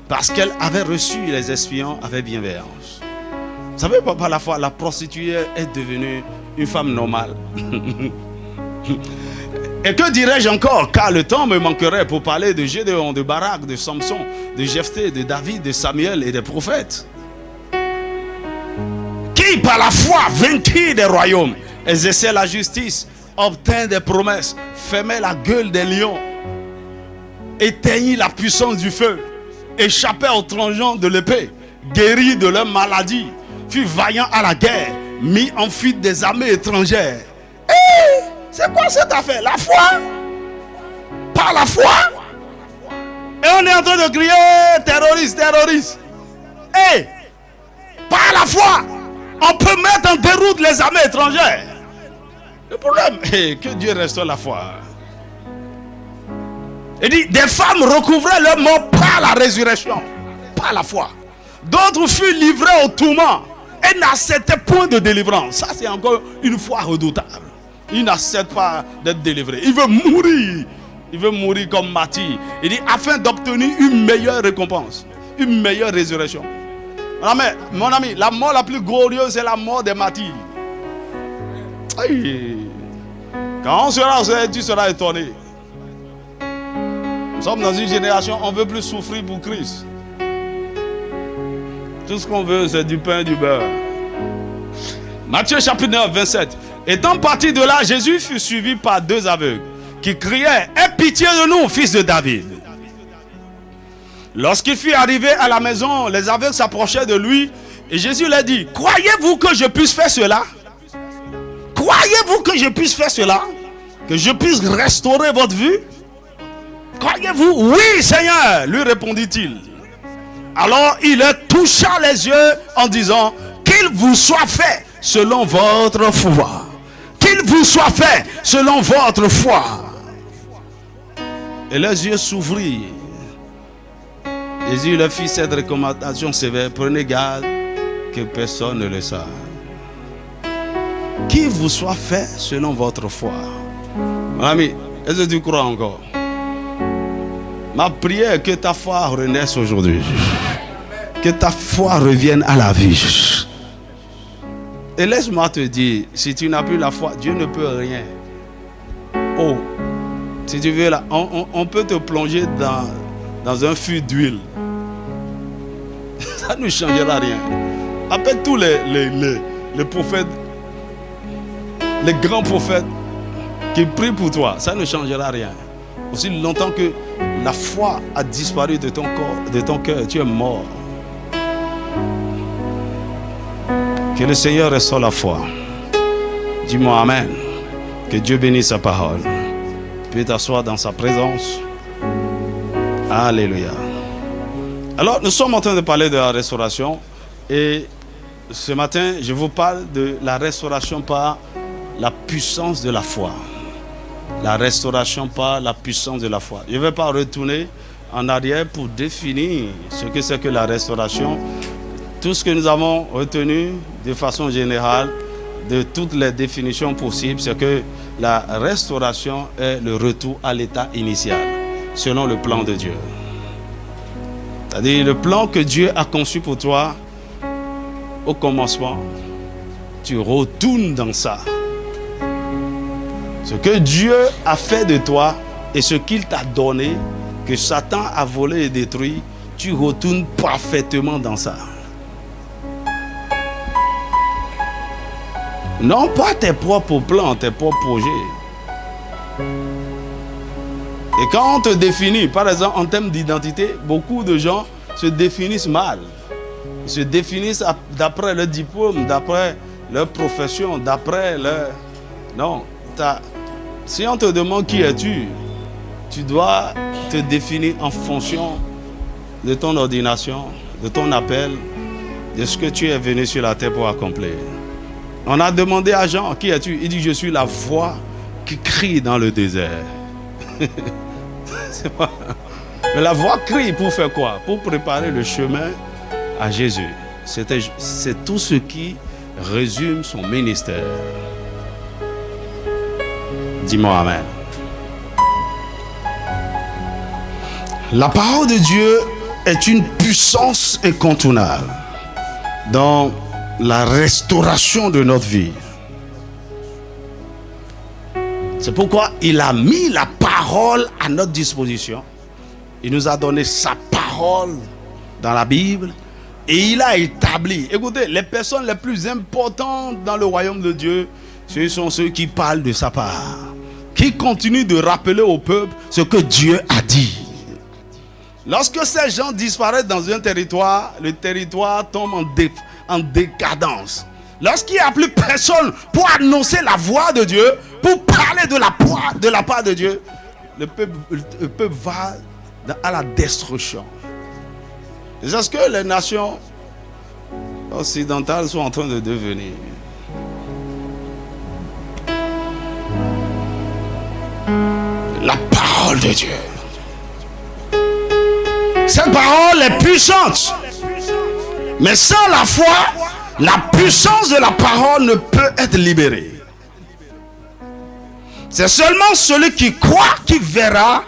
parce qu'elle avait reçu les espions avec bienveillance. Vous savez, par la foi, la prostituée est devenue une femme normale. Et que dirais-je encore, car le temps me manquerait pour parler de Gédéon, de Barak, de Samson, de Jephthé, de David, de Samuel et des prophètes, qui par la foi vainquirent des royaumes, exerçaient la justice, obtinrent des promesses, fermaient la gueule des lions, éteignirent la puissance du feu, échappaient aux tranchants de l'épée, guéris de leur maladie, furent vaillants à la guerre, mis en fuite des armées étrangères. C'est quoi cette affaire? La foi? Par la foi? Et on est en train de crier terroriste, terroriste. Par la foi, on peut mettre en déroute les armées étrangères. Le problème est que Dieu restaure la foi. Il dit, des femmes recouvraient leur mort par la résurrection, par la foi. D'autres furent livrés au tourment et n'acceptaient point de délivrance. Ça, c'est encore une foi redoutable. Il n'accepte pas d'être délivré. Il veut mourir. Il veut mourir comme martyr. Il dit, afin d'obtenir une meilleure récompense, une meilleure résurrection. Mon ami, la mort la plus glorieuse, c'est la mort des martyrs. Aïe. Quand on sera, tu seras étonné. Nous sommes dans une génération, on ne veut plus souffrir pour Christ. Tout ce qu'on veut, c'est du pain et du beurre. Matthieu chapitre 9, 27. Étant parti de là, Jésus fut suivi par deux aveugles qui criaient, aie pitié de nous, fils de David. Lorsqu'il fut arrivé à la maison, les aveugles s'approchaient de lui et Jésus leur dit, croyez-vous que je puisse faire cela? Croyez-vous que je puisse faire cela? Que je puisse restaurer votre vue? Croyez-vous? Oui, Seigneur, lui répondit-il. Alors il leur toucha les yeux en disant, qu'il vous soit fait selon votre foi. Qu'il vous soit fait selon votre foi. Et leurs yeux s'ouvrirent. Jésus leur fit cette recommandation sévère, prenez garde que personne ne le sache. Qu'il vous soit fait selon votre foi. Mon ami, est-ce que tu crois encore? Ma prière est que ta foi renaisse aujourd'hui. Que ta foi revienne à la vie. Et laisse-moi te dire, si tu n'as plus la foi, Dieu ne peut rien. Oh, si tu veux, là, on peut te plonger dans un fût d'huile. Ça ne changera rien. Appelle tous les prophètes, les grands prophètes qui prient pour toi. Ça ne changera rien. Aussi longtemps que la foi a disparu de ton corps, de ton cœur, tu es mort. Que le Seigneur restaure la foi. Dis-moi Amen. Que Dieu bénisse sa parole. Puis t'asseoir dans sa présence. Alléluia. Alors, nous sommes en train de parler de la restauration. Et ce matin, je vous parle de la restauration par la puissance de la foi. La restauration par la puissance de la foi. Je ne vais pas retourner en arrière pour définir ce que c'est que la restauration. Tout ce que nous avons retenu de façon générale, de toutes les définitions possibles, c'est que la restauration est le retour à l'état initial, selon le plan de Dieu. C'est-à-dire le plan que Dieu a conçu pour toi au commencement, tu retournes dans ça. Ce que Dieu a fait de toi et ce qu'il t'a donné, que Satan a volé et détruit, tu retournes parfaitement dans ça. Non pas tes propres plans, tes propres projets. Et quand on te définit, par exemple en termes d'identité, beaucoup de gens se définissent mal. Ils se définissent d'après leur diplôme, d'après leur profession, d'après leur... Non, si on te demande qui es-tu, tu dois te définir en fonction de ton ordination, de ton appel, de ce que tu es venu sur la terre pour accomplir. On a demandé à Jean, qui es-tu? Il dit, je suis la voix qui crie dans le désert. C'est pas... Mais la voix crie pour faire quoi? Pour préparer le chemin à Jésus. C'est tout ce qui résume son ministère. Dis-moi Amen. La parole de Dieu est une puissance incontournable dans la restauration de notre vie. C'est pourquoi il a mis la parole à notre disposition. Il nous a donné sa parole dans la Bible et il a établi. Écoutez, les personnes les plus importantes dans le royaume de Dieu, ce sont ceux qui parlent de sa part, qui continuent de rappeler au peuple ce que Dieu a dit. Lorsque ces gens disparaissent dans un territoire, le territoire tombe en décadence. Lorsqu'il n'y a plus personne pour annoncer la voix de Dieu, pour parler de la part de Dieu, le peuple va à la destruction. C'est ce que les nations occidentales sont en train de devenir. La parole de Dieu. Cette parole est puissante. Mais sans la foi, la puissance de la parole ne peut être libérée. C'est seulement celui qui croit qui verra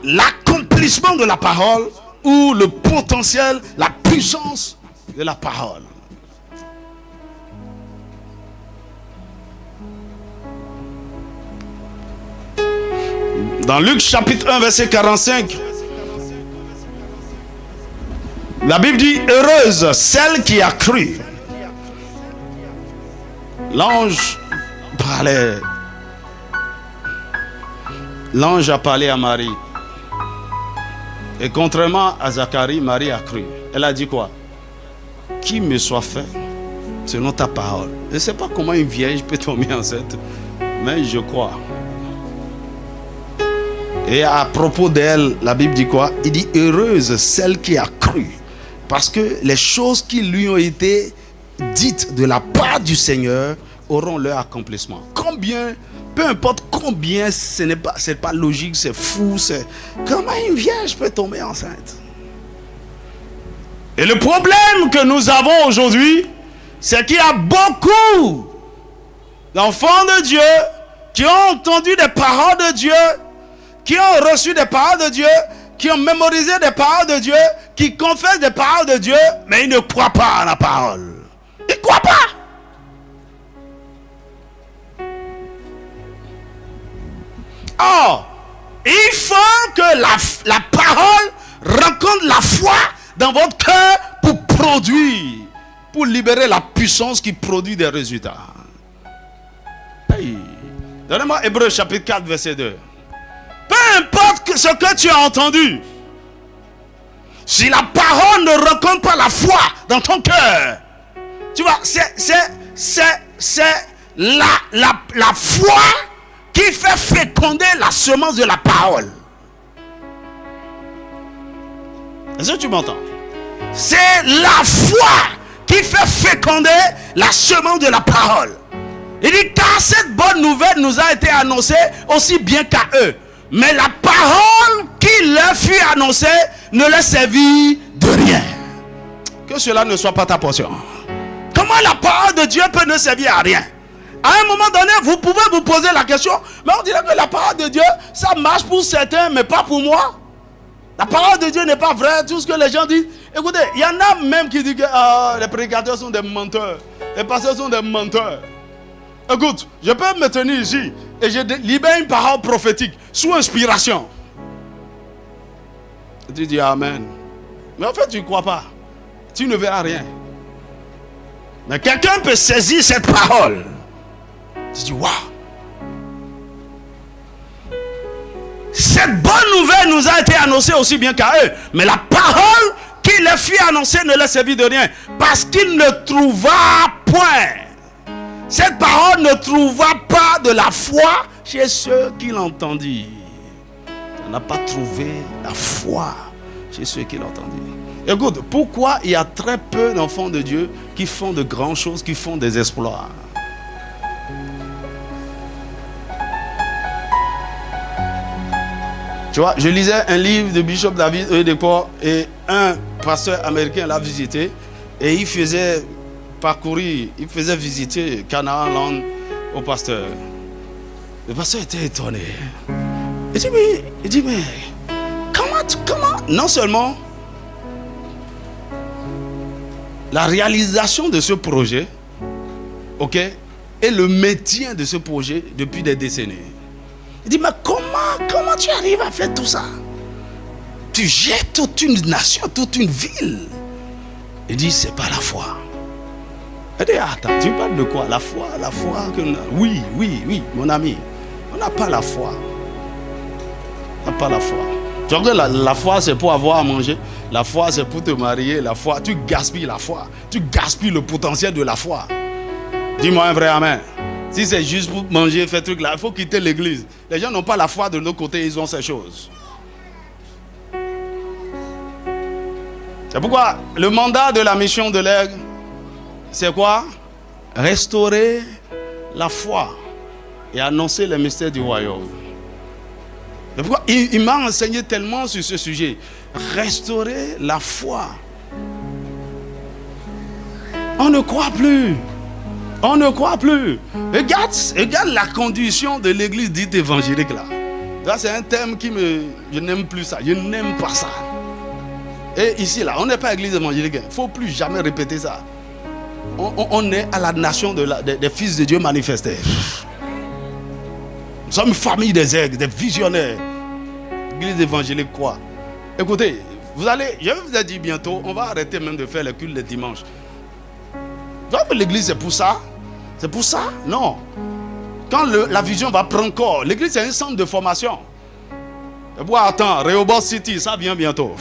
l'accomplissement de la parole ou le potentiel, la puissance de la parole. Dans Luc chapitre 1 verset 45, la Bible dit: heureuse celle qui a cru. L'ange parlait. L'ange a parlé à Marie. Et contrairement à Zacharie, Marie a cru. Elle a dit quoi? Qu'il me soit fait selon ta parole. Je ne sais pas comment une vierge peut tomber enceinte, mais je crois. Et à propos d'elle, la Bible dit quoi? Il dit: heureuse celle qui a cru. Parce que les choses qui lui ont été dites de la part du Seigneur auront leur accomplissement. Combien, peu importe combien, c'est pas logique, c'est fou, c'est... Comment une vierge peut tomber enceinte? Et le problème que nous avons aujourd'hui, c'est qu'il y a beaucoup d'enfants de Dieu qui ont entendu des paroles de Dieu, qui ont reçu des paroles de Dieu, qui ont mémorisé des paroles de Dieu, qui confessent des paroles de Dieu, mais ils ne croient pas à la parole. Ils ne croient pas. Or, il faut que la parole rencontre la foi dans votre cœur pour produire, pour libérer la puissance qui produit des résultats. Hey. Donnez-moi Hébreux chapitre 4 verset 2. Peu importe ce que tu as entendu, si la parole ne rencontre pas la foi dans ton cœur, tu vois, c'est la foi qui fait féconder la semence de la parole. Est-ce que tu m'entends? C'est la foi qui fait féconder la semence de la parole. Il dit: car cette bonne nouvelle nous a été annoncée aussi bien qu'à eux. Mais la parole qui leur fut annoncée ne leur servit de rien. Que cela ne soit pas ta portion. Comment la parole de Dieu peut ne servir à rien? À un moment donné, vous pouvez vous poser la question: mais on dirait que la parole de Dieu, ça marche pour certains, mais pas pour moi. La parole de Dieu n'est pas vraie, tout ce que les gens disent. Écoutez, il y en a même qui disent que les prédicateurs sont des menteurs, les pasteurs sont des menteurs. Écoute, je peux me tenir ici et je libère une parole prophétique sous inspiration. Tu dis amen. Mais en fait, tu ne crois pas. Tu ne verras rien. Mais quelqu'un peut saisir cette parole. Tu dis waouh. Cette bonne nouvelle nous a été annoncée aussi bien qu'à eux. Mais la parole qui leur fut annoncée ne leur servit de rien. Parce qu'il ne trouva point. Cette parole ne trouva pas de la foi chez ceux qui l'entendirent. On n'a pas trouvé la foi chez ceux qui l'entendirent. Écoute, pourquoi il y a très peu d'enfants de Dieu qui font de grandes choses, qui font des exploits? Tu vois, je lisais un livre de Bishop David Oyedepo et un pasteur américain l'a visité et il faisait parcourir, il faisait visiter Canaan Land au pasteur. Le pasteur était étonné. Il dit mais comment non seulement la réalisation de ce projet, ok, et le maintien de ce projet depuis des décennies. Il dit, mais comment tu arrives à faire tout ça? Tu jettes toute une nation, toute une ville. Il dit, c'est pas la foi. Il dit, attends, tu parles de quoi? La foi que nous... Oui, mon ami. On n'a pas la foi. On n'a pas la foi. Tu vois que la foi, c'est pour avoir à manger. La foi, c'est pour te marier. La foi, tu gaspilles la foi. Tu gaspilles le potentiel de la foi. Dis-moi un vrai amen. Si c'est juste pour manger, faire truc là, il faut quitter l'église. Les gens n'ont pas la foi de l'autre côté, ils ont ces choses. C'est pourquoi le mandat de la mission de l'aigle, c'est quoi? Restaurer la foi et annoncer les mystères du royaume. C'est pourquoi il m'a enseigné tellement sur ce sujet. Restaurer la foi. On ne croit plus. On ne croit plus. Regarde la condition de l'église dite évangélique là. Ça c'est un thème je n'aime plus ça. Je n'aime pas ça. Et ici là, on n'est pas église évangélique. Il ne faut plus jamais répéter ça. On est à la nation des fils de Dieu manifestés. Nous sommes une famille des aigles, des visionnaires. L'église évangélique quoi? Écoutez, je vais vous dire bientôt, on va arrêter même de faire les cultes les dimanches. L'église c'est pour ça? C'est pour ça? Non. Quand la vision va prendre corps, l'église c'est un centre de formation. Et pour attends, Rehoboth City, ça vient bientôt.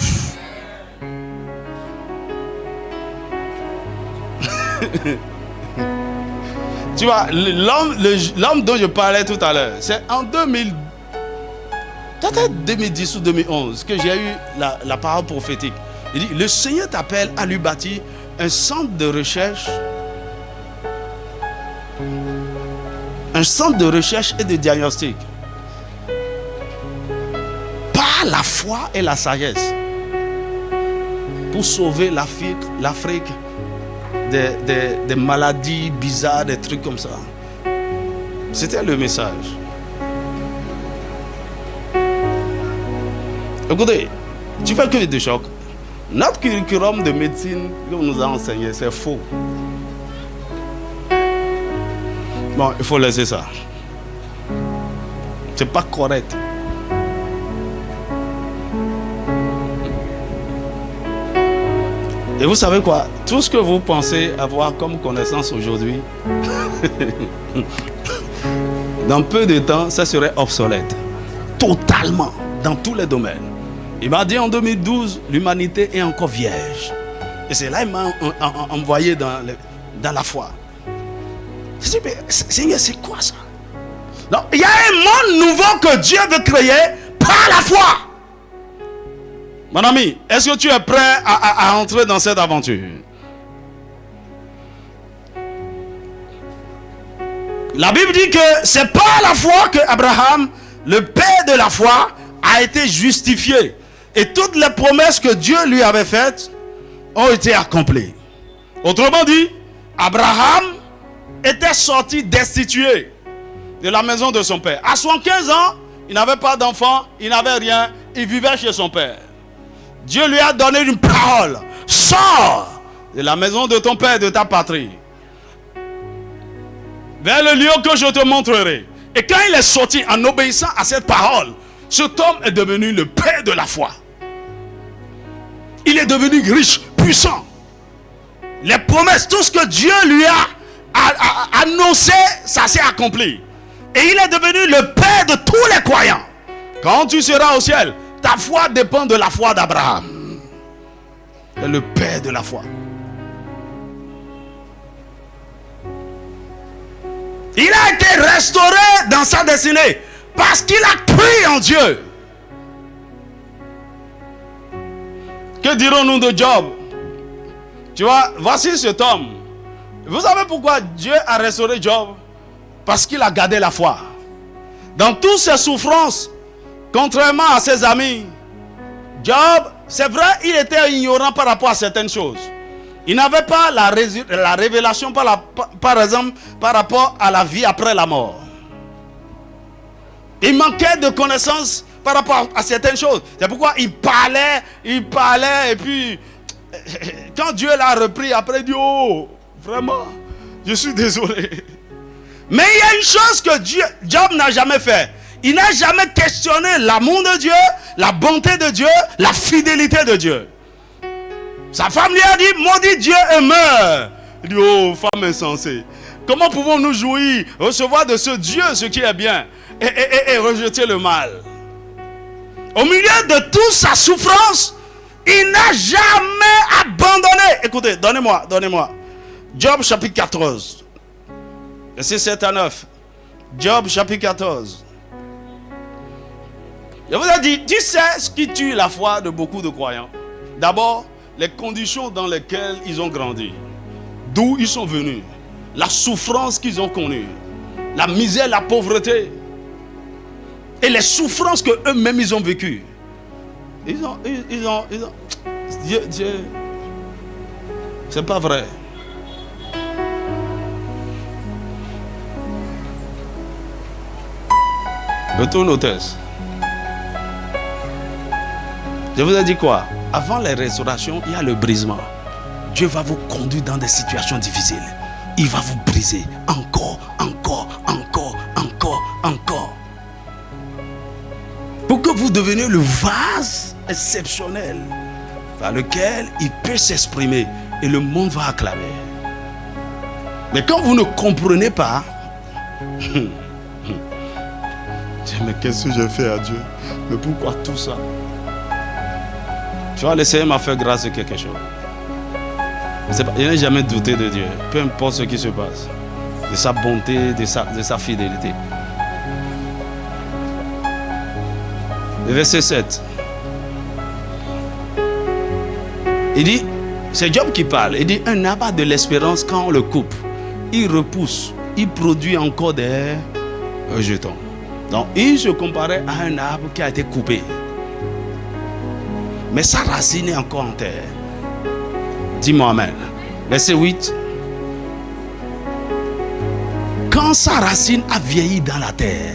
Tu vois, l'homme dont je parlais tout à l'heure, c'est en 2010 ou 2011 que j'ai eu la parole prophétique. Il dit, le Seigneur t'appelle à lui bâtir un centre de recherche. Un centre de recherche et de diagnostic. Par la foi et la sagesse. Pour sauver l'Afrique des maladies bizarres, des trucs comme ça. C'était le message. Écoutez, tu fais que des chocs. Notre curriculum de médecine qu'on nous a enseigné, c'est faux. Bon, il faut laisser ça. C'est pas correct. Et vous savez quoi? Tout ce que vous pensez avoir comme connaissance aujourd'hui, dans peu de temps, ça serait obsolète. Totalement, dans tous les domaines. Il m'a dit en 2012, l'humanité est encore vierge. Et c'est là qu'il m'a envoyé dans la foi. Je dis, mais Seigneur, c'est quoi ça? Non, il y a un monde nouveau que Dieu veut créer par la foi. Mon ami, est-ce que tu es prêt à entrer dans cette aventure? La Bible dit que c'est par la foi que Abraham, le père de la foi, a été justifié. Et toutes les promesses que Dieu lui avait faites ont été accomplies. Autrement dit, Abraham était sorti destitué de la maison de son père. À 75 ans, il n'avait pas d'enfant, il n'avait rien, il vivait chez son père. Dieu lui a donné une parole. Sors de la maison de ton père, de ta patrie, vers le lieu que je te montrerai. Et quand il est sorti en obéissant à cette parole, cet homme est devenu le père de la foi. Il est devenu riche, puissant. Les promesses, tout ce que Dieu lui a annoncé, ça s'est accompli. Et il est devenu le père de tous les croyants. Quand tu seras au ciel, ta foi dépend de la foi d'Abraham. C'est le père de la foi. Il a été restauré dans sa destinée parce qu'il a cru en Dieu. Que dirons-nous de Job? Tu vois, voici cet homme. Vous savez pourquoi Dieu a restauré Job? Parce qu'il a gardé la foi. Dans toutes ses souffrances, contrairement à ses amis, Job, c'est vrai, il était ignorant par rapport à certaines choses. Il n'avait pas la révélation, par exemple, par rapport à la vie après la mort. Il manquait de connaissances par rapport à certaines choses. C'est pourquoi il parlait, et puis Quand Dieu l'a repris, après il dit, oh, vraiment, je suis désolé. Mais il y a une chose que Job n'a jamais fait. Il n'a jamais questionné l'amour de Dieu, la bonté de Dieu, la fidélité de Dieu. Sa femme lui a dit, maudit Dieu et meurt. Il dit, oh, femme insensée, comment pouvons-nous jouir, recevoir de ce Dieu ce qui est bien et rejeter le mal? Au milieu de toute sa souffrance, il n'a jamais abandonné. Écoutez, donnez-moi. Job chapitre 14. Verset 7 à 9. Job chapitre 14. Je vous ai dit, tu sais ce qui tue la foi de beaucoup de croyants. D'abord, les conditions dans lesquelles ils ont grandi. D'où ils sont venus. La souffrance qu'ils ont connue. La misère, la pauvreté. Et les souffrances qu'eux-mêmes ils ont vécues. Ils ont Dieu, c'est pas vrai. Retourne au texte. Je vous ai dit quoi? Avant les restaurations, il y a le brisement. Dieu va vous conduire dans des situations difficiles. Il va vous briser encore. Pour que vous deveniez le vase exceptionnel par lequel il peut s'exprimer et le monde va acclamer. Mais quand vous ne comprenez pas, mais qu'est-ce que j'ai fait à Dieu? Mais pourquoi tout ça? Tu vois, le Seigneur m'a fait grâce de quelque chose. Je n'ai jamais douté de Dieu, peu importe ce qui se passe, de sa bonté, de sa fidélité. Le verset 7. Il dit, c'est Job qui parle, il dit, un arbre a de l'espérance quand on le coupe. Il repousse, il produit encore des jetons. Donc, il se comparait à un arbre qui a été coupé. Mais sa racine est encore en terre. Dis-moi amen. Verset 8. Quand sa racine a vieilli dans la terre,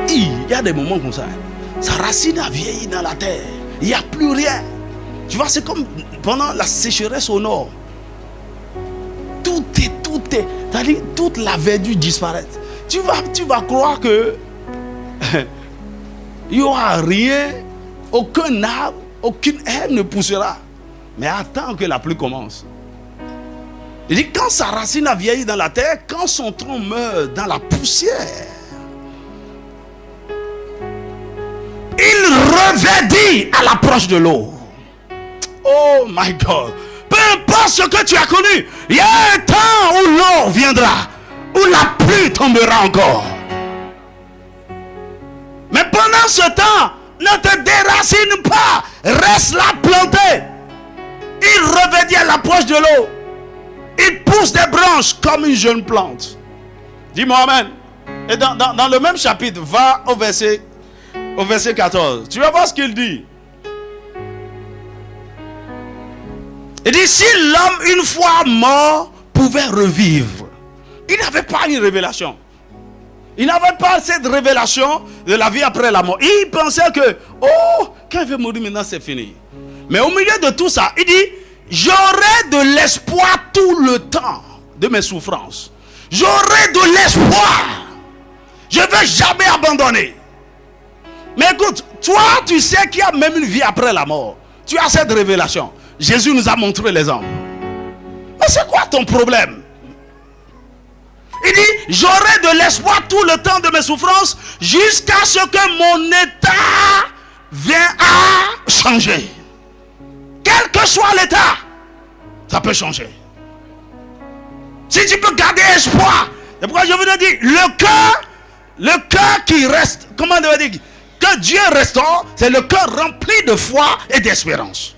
il y a des moments comme ça. Sa racine a vieilli dans la terre. Il n'y a plus rien. Tu vois, c'est comme pendant la sécheresse au nord. Tout est, c'est-à-dire toute la verdure disparaît. Tu vas croire que il n'y aura rien, aucun arbre, aucune herbe ne poussera. Mais attends que la pluie commence. Il dit, quand sa racine a vieilli dans la terre, quand son tronc meurt dans la poussière, il reverdit à l'approche de l'eau. Oh my God. Peu importe ce que tu as connu, il y a un temps où l'eau viendra, où la pluie tombera encore. Mais pendant ce temps, ne te déracine pas, reste là planté. Il reverdit à l'approche de l'eau. Il pousse des branches comme une jeune plante. Dis-moi amen. Et dans le même chapitre, va au verset 14. Tu vas voir ce qu'il dit. Il dit, si l'homme une fois mort pouvait revivre. Il n'avait pas une révélation. Il n'avait pas cette révélation de la vie après la mort. Il pensait que, oh, quand il va mourir maintenant c'est fini. Mais au milieu de tout ça, il dit, j'aurai de l'espoir tout le temps de mes souffrances. J'aurai de l'espoir. Je ne vais jamais abandonner. Mais écoute, toi tu sais qu'il y a même une vie après la mort. Tu as cette révélation. Jésus nous a montré les hommes. Mais c'est quoi ton problème? Il dit, j'aurai de l'espoir tout le temps de mes souffrances jusqu'à ce que mon état vienne à changer. Quel que soit l'état, ça peut changer. Si tu peux garder espoir, c'est pourquoi je vous ai dit, le cœur qui reste, comment on dire, que Dieu restaure, c'est le cœur rempli de foi et d'espérance.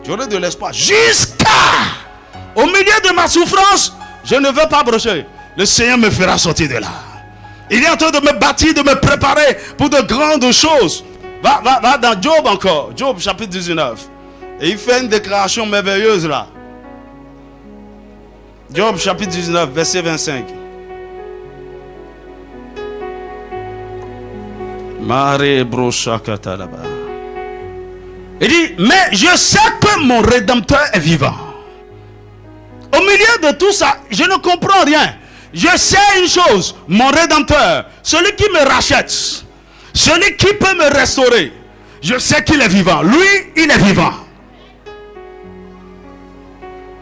J'aurai de l'espoir au milieu de ma souffrance, je ne veux pas brocher. Le Seigneur me fera sortir de là. Il est en train de me bâtir, de me préparer pour de grandes choses. Va dans Job encore. Job chapitre 19. Et il fait une déclaration merveilleuse là. Job chapitre 19, verset 25. Mare brocha katalaba. Il dit, mais je sais que mon Rédempteur est vivant. Au milieu de tout ça, je ne comprends rien. Je sais une chose, mon Rédempteur, celui qui me rachète, celui qui peut me restaurer, je sais qu'il est vivant. Lui, il est vivant.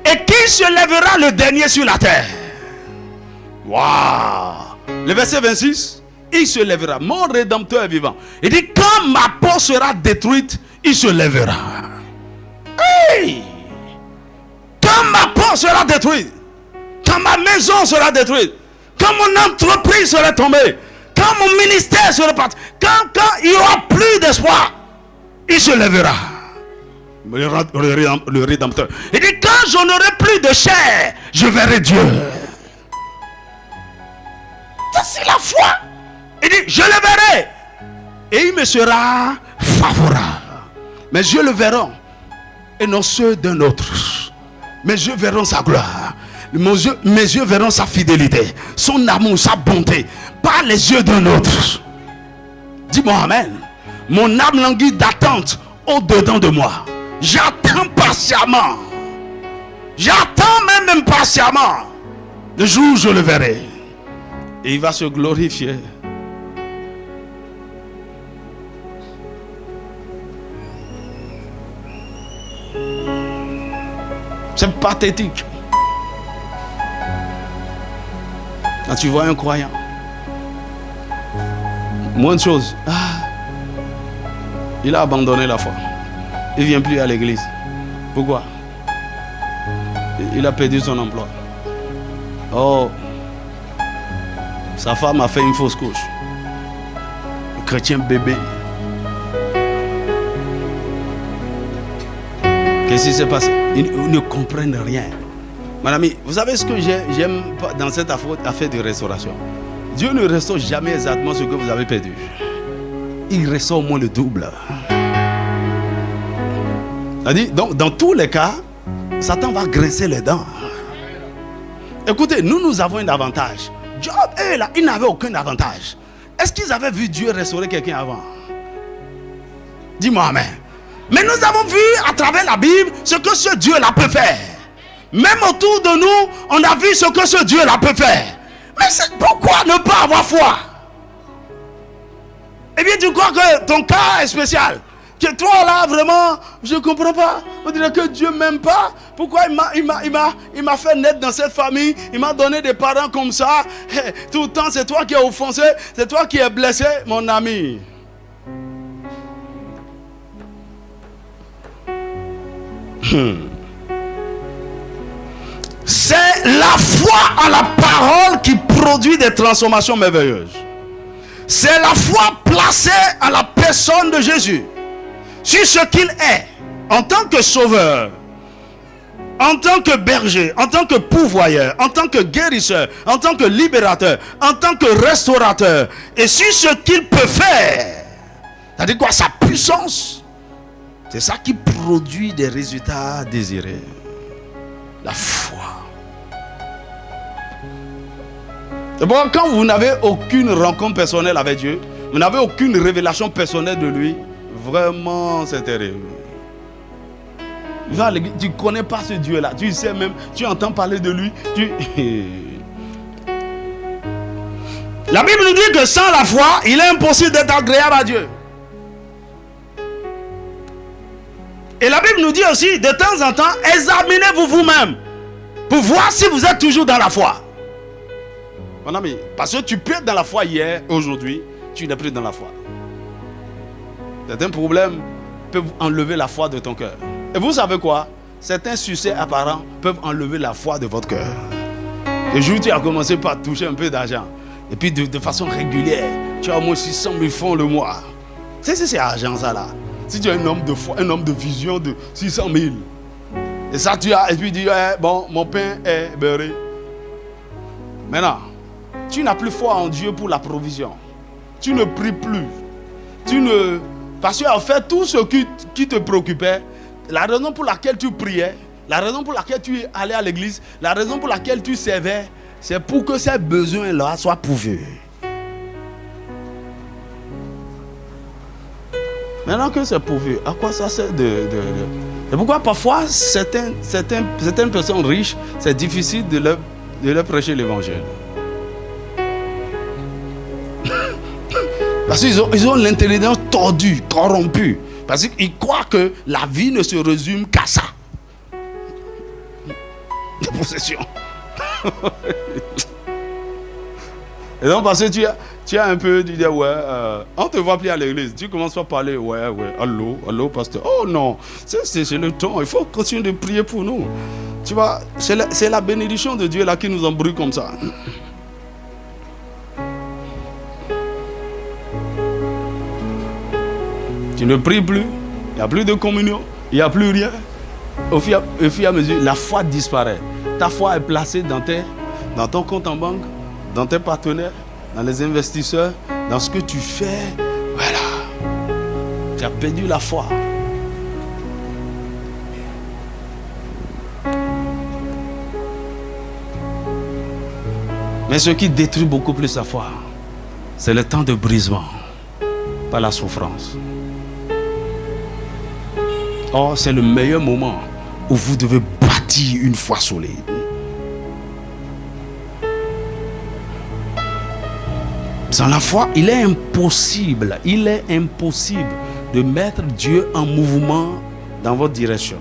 Et qui se lèvera le dernier sur la terre? Waouh! Le verset 26, il se lèvera. Mon Rédempteur est vivant. Il dit, quand ma peau sera détruite, il se lèvera. Hey! Quand ma peau sera détruite, quand ma maison sera détruite, quand mon entreprise sera tombée, quand mon ministère sera parti, quand il n'y aura plus d'espoir, il se lèvera. Le Rédempteur. Il dit, quand je n'aurai plus de chair, je verrai Dieu. Ça, c'est la foi. Il dit, je le verrai. Et il me sera favorable. Mes yeux le verront. Et non ceux d'un autre. Mes yeux verront sa gloire. Mes yeux verront sa fidélité, son amour, sa bonté. Pas les yeux d'un autre. Dis-moi amen. Mon âme languit d'attente au-dedans de moi. J'attends patiemment. J'attends même impatiemment le jour où je le verrai. Et il va se glorifier. C'est pathétique. Quand tu vois un croyant, moins de choses. Il a abandonné la foi. Il ne vient plus à l'église. Pourquoi? Il a perdu son emploi. Oh, sa femme a fait une fausse couche. Le chrétien bébé. Qu'est-ce qui s'est passé? Ils ne comprennent rien. Mon ami, vous savez ce que j'aime dans cette affaire de restauration? Dieu ne restaure jamais exactement ce que vous avez perdu. Il restaure au moins le double. Donc, dans tous les cas, Satan va grincer les dents. Écoutez, nous avons un avantage. Job, là, il n'avait aucun avantage. Est-ce qu'ils avaient vu Dieu restaurer quelqu'un avant? Dis-moi amen. Mais nous avons vu à travers la Bible ce que ce Dieu-là peut faire. Même autour de nous, on a vu ce que ce Dieu-là peut faire. Mais pourquoi ne pas avoir foi? Eh bien, tu crois que ton cas est spécial? Que toi là, vraiment, je ne comprends pas. On dirait que Dieu ne m'aime pas. Pourquoi il m'a fait naître dans cette famille? Il m'a donné des parents comme ça. Tout le temps, c'est toi qui es offensé. C'est toi qui es blessé, mon ami. C'est la foi en la parole qui produit des transformations merveilleuses. C'est la foi placée en la personne de Jésus, sur ce qu'il est, en tant que sauveur, en tant que berger, en tant que pourvoyeur, en tant que guérisseur, en tant que libérateur, en tant que restaurateur, et sur ce qu'il peut faire. C'est-à-dire quoi? Sa puissance. C'est ça qui produit des résultats désirés. La foi. C'est bon, quand vous n'avez aucune rencontre personnelle avec Dieu, vous n'avez aucune révélation personnelle de lui, vraiment c'est terrible. Tu ne connais pas ce Dieu-là, tu sais même, tu entends parler de lui, La Bible nous dit que sans la foi, il est impossible d'être agréable à Dieu. Et la Bible nous dit aussi, de temps en temps, examinez-vous vous-même pour voir si vous êtes toujours dans la foi. Mon ami, parce que tu peux être dans la foi hier, aujourd'hui, tu n'es plus dans la foi. Certains problèmes peuvent enlever la foi de ton cœur. Et vous savez quoi? Certains succès apparents peuvent enlever la foi de votre cœur. Le jour où tu as commencé par toucher un peu d'argent, et puis de façon régulière, tu as au moins 600 000 francs le mois. C'est argent ça là. Si tu es un homme de foi, un homme de vision de 600 000, et ça tu as, et puis tu dis, bon, mon pain est beurré. Maintenant, tu n'as plus foi en Dieu pour la provision. Tu ne pries plus. Parce qu'en fait, tout ce qui te préoccupait, la raison pour laquelle tu priais, la raison pour laquelle tu allais à l'église, la raison pour laquelle tu servais, c'est pour que ces besoins-là soient pourvus. Maintenant que c'est pourvu, à quoi ça sert Et pourquoi parfois certaines personnes riches, c'est difficile de leur prêcher l'évangile. Parce qu'ils ont l'intelligence tordue, corrompue. Parce qu'ils croient que la vie ne se résume qu'à ça. Des possessions. Et donc parce que tu as un peu, tu dis ouais, on te voit plus à l'église. Tu commences à parler, ouais, allô, pasteur. Oh non, c'est le temps. Il faut continuer de prier pour nous. Tu vois, c'est la bénédiction de Dieu là qui nous embrouille comme ça. Tu ne pries plus, il n'y a plus de communion, il n'y a plus rien. Au fur et à mesure, la foi disparaît. Ta foi est placée dans ton compte en banque, dans tes partenaires, dans les investisseurs, dans ce que tu fais. Voilà. Tu as perdu la foi. Mais ce qui détruit beaucoup plus la foi, c'est le temps de brisement, pas la souffrance. Or, c'est le meilleur moment où vous devez bâtir une foi solide. Sans la foi, il est impossible de mettre Dieu en mouvement dans votre direction.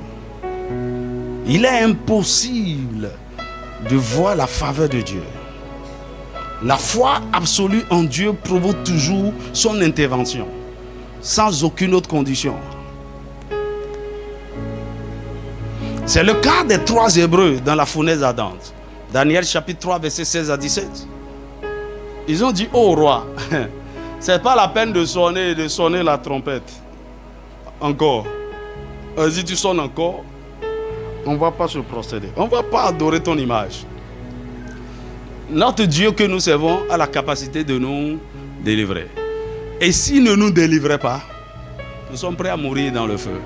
Il est impossible de voir la faveur de Dieu. La foi absolue en Dieu provoque toujours son intervention, sans aucune autre condition. C'est le cas des 3 Hébreux dans la fournaise ardente. Daniel chapitre 3, verset 16 à 17. Ils ont dit, oh roi, c'est pas la peine de sonner la trompette. Encore. Si tu sonnes encore, on ne va pas se procéder. On ne va pas adorer ton image. Notre Dieu que nous servons a la capacité de nous délivrer. Et s'il ne nous délivrait pas, nous sommes prêts à mourir dans le feu.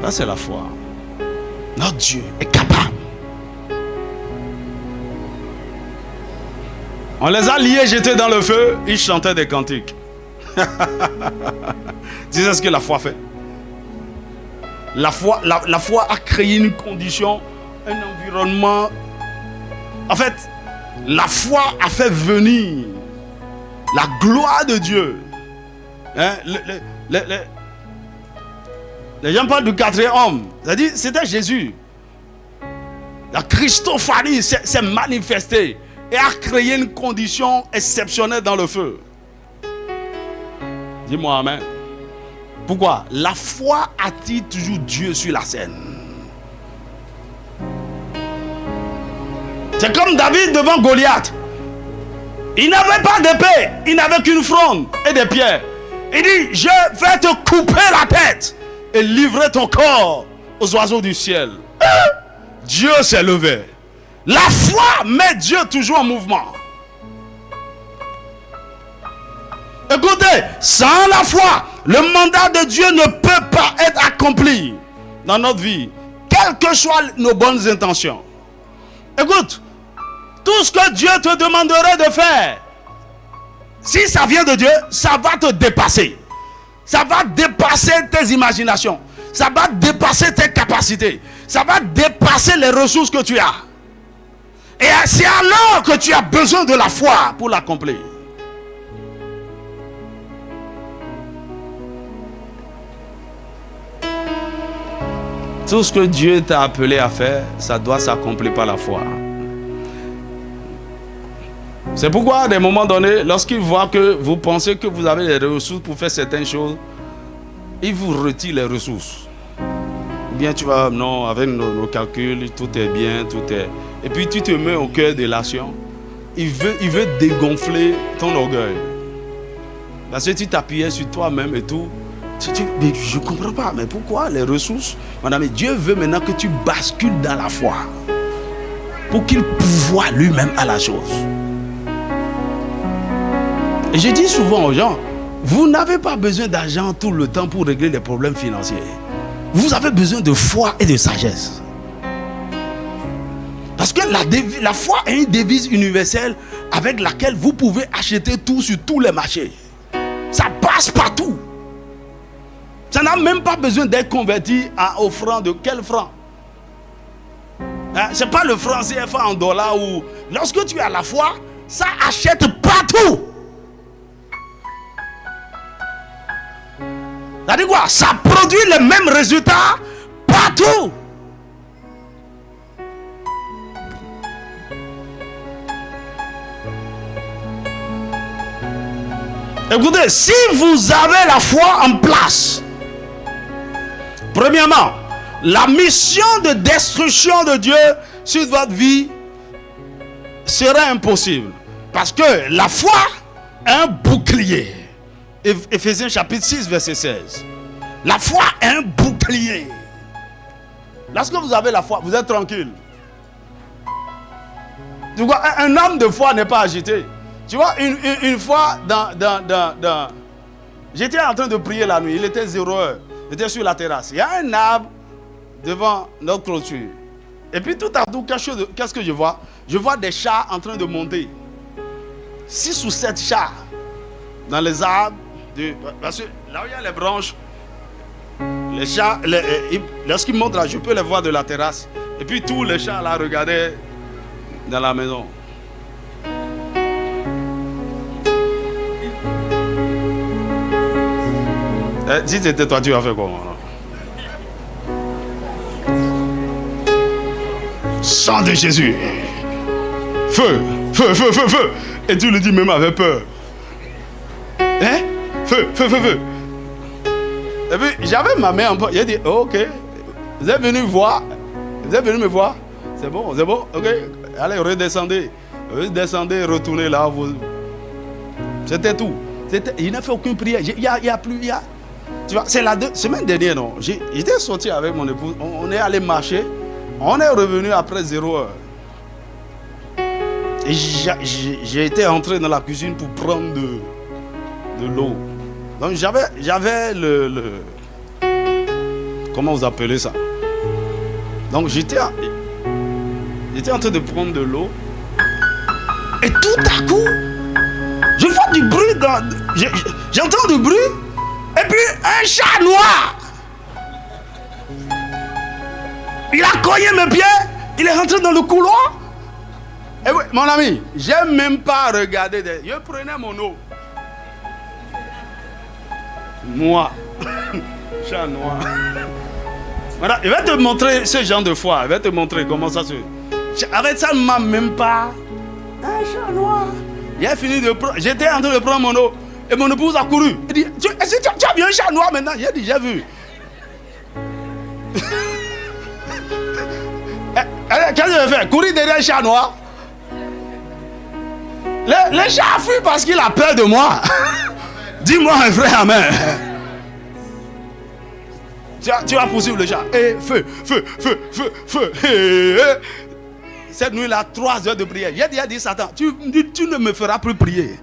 Là, c'est la foi. Notre Dieu est capable. On les a liés, jetés dans le feu, ils chantaient des cantiques. Tu sais ce que la foi fait? La foi a créé une condition, un environnement. En fait, la foi a fait venir la gloire de Dieu. Hein? Les gens parlent du 4e homme. C'est-à-dire, c'était Jésus. La Christophanie s'est manifestée et a créé une condition exceptionnelle dans le feu. Dis-moi amen. Pourquoi? La foi attire toujours Dieu sur la scène. C'est comme David devant Goliath. Il n'avait pas d'épée, il n'avait qu'une fronde et des pierres. Il dit, je vais te couper la tête et livrer ton corps aux oiseaux du ciel. Dieu s'est levé. La foi met Dieu toujours en mouvement. Écoutez, sans la foi, le mandat de Dieu ne peut pas être accompli dans notre vie, quelles que soient nos bonnes intentions. Écoute, tout ce que Dieu te demanderait de faire, si ça vient de Dieu, ça va te dépasser. Ça va dépasser tes imaginations. Ça va dépasser tes capacités. Ça va dépasser les ressources que tu as. Et c'est alors que tu as besoin de la foi pour l'accomplir. Tout ce que Dieu t'a appelé à faire, ça doit s'accomplir par la foi. C'est pourquoi, à des moments donnés, lorsqu'il voit que vous pensez que vous avez les ressources pour faire certaines choses, il vous retire les ressources. Ou bien tu vas, non, avec nos calculs, tout est bien, tout est... Et puis tu te mets au cœur de l'action. Il veut dégonfler ton orgueil. Parce que tu t'appuyais sur toi-même et tout. Mais je ne comprends pas, mais pourquoi les ressources? Madame, Dieu veut maintenant que tu bascules dans la foi. Pour qu'il pourvoie lui-même à la chose. Et je dis souvent aux gens, vous n'avez pas besoin d'argent tout le temps pour régler les problèmes financiers. Vous avez besoin de foi et de sagesse. Parce que la foi est une devise universelle avec laquelle vous pouvez acheter tout sur tous les marchés. Ça passe partout. Ça n'a même pas besoin d'être converti au franc. De quel franc? Ce n'est pas le franc CFA en dollars. Ou lorsque tu as la foi, ça achète partout. Ça dit quoi? Ça produit les mêmes résultats partout. Écoutez, si vous avez la foi en place, premièrement, la mission de destruction de Dieu sur votre vie serait impossible. Parce que la foi est un bouclier. Éphésiens chapitre 6, verset 16. La foi est un bouclier. Lorsque vous avez la foi, vous êtes tranquille. Tu vois, un homme de foi n'est pas agité. Tu vois, une fois j'étais en train de prier la nuit. Il était 0 heure. J'étais sur la terrasse. Il y a un arbre devant notre clôture. Et puis tout à coup, qu'est-ce que je vois? Je vois des chats en train de monter. 6 ou 7 chats dans les arbres. Parce que là où il y a les branches, les chats, lorsqu'ils montent là, je peux les voir de la terrasse. Et puis tous les chats là regardaient dans la maison. Si c'était toi, tu vas faire comment? Sang de Jésus. Feu, feu, feu, feu, feu. Et tu le dis même avec peur. Hein? Feu, feu, feu, feu. Et puis j'avais ma main en poche. J'ai dit, oh, ok. Vous êtes venu voir. Vous êtes venu me voir. C'est bon, ok. Allez, redescendez. Redescendez, retournez là. C'était tout. Il n'a fait aucune prière. Il n'y a plus. Tu vois, c'est la semaine dernière, non? J'étais sorti avec mon épouse. On est allé marcher. On est revenu après 0 heure. Et j'ai été entré dans la cuisine pour prendre de l'eau. Donc j'avais le comment vous appelez ça? Donc j'étais en train de prendre de l'eau. Et tout à coup, je vois du bruit. J'entends du bruit. Et puis un chat noir. Il a cogné mes pieds. Il est rentré dans le couloir. Et oui, mon ami, j'ai même pas regardé. Je prenais mon eau. Moi. Chat noir. Voilà, il va te montrer ce genre de foi. Il va te montrer comment ça se... Avec ça, ne m'a même pas... Un chat noir. J'ai fini de prendre... J'étais en train de prendre mon eau. Et mon épouse a couru. Il dit, est-ce que tu as vu un chat noir maintenant? J'ai dit, j'ai vu. Qu'est-ce que je vais faire? Courir derrière un chat noir? Le chat a fui parce qu'il a peur de moi. Dis-moi un vrai amen. Tu vas poursuivre le chat. Et feu, feu, feu, feu, feu. Cette nuit-là, 3 heures de prière. J'ai dit, Satan, tu ne me feras plus prier.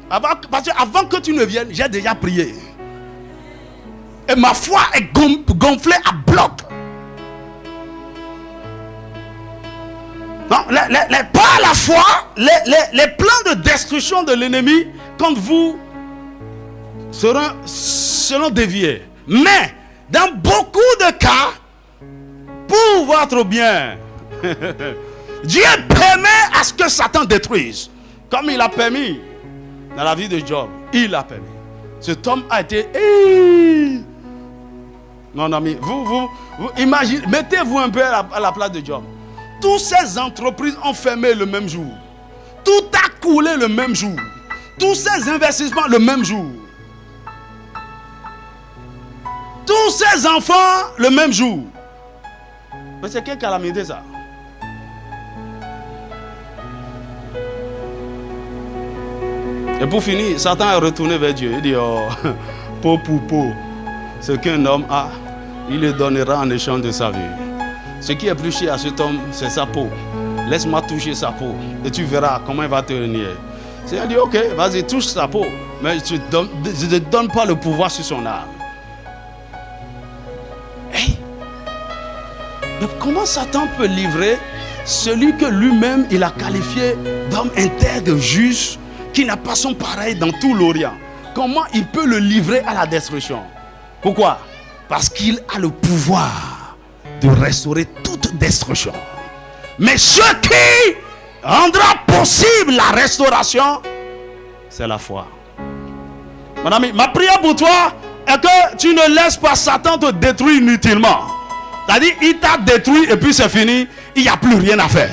Parce qu'avant que tu ne viennes, j'ai déjà prié. Et ma foi est gonflée à bloc. Non, par la foi, les plans de destruction de l'ennemi contre vous seront déviés. Mais, dans beaucoup de cas, pour votre bien, Dieu permet à ce que Satan détruise. Comme il a permis dans la vie de Job. Il a permis. Cet homme a été... Mon ami, vous imaginez, mettez-vous un peu à la place de Job. Toutes ces entreprises ont fermé le même jour. Tout a coulé le même jour. Tous ces investissements le même jour. Tous ces enfants le même jour. Mais c'est quelle calamité ça? Et pour finir, Satan est retourné vers Dieu. Il dit, oh, peau pour peau, ce qu'un homme a, il le donnera en échange de sa vie. Ce qui est plus cher à cet homme, c'est sa peau. Laisse-moi toucher sa peau et tu verras comment il va te renier. Seigneur dit, ok, vas-y, touche sa peau, mais je ne donne pas le pouvoir sur son âme. Hey. Mais comment Satan peut livrer celui que lui-même il a qualifié d'homme intègre, juste, qui n'a pas son pareil dans tout l'Orient? comment il peut le livrer à la destruction. Pourquoi? Parce qu'il a le pouvoir de restaurer toute destruction. Mais ce qui rendra possible la restauration, c'est la foi. Mon ami, ma prière pour toi est que tu ne laisses pas Satan te détruire inutilement. C'est-à-dire, il t'a détruit et puis c'est fini, il n'y a plus rien à faire.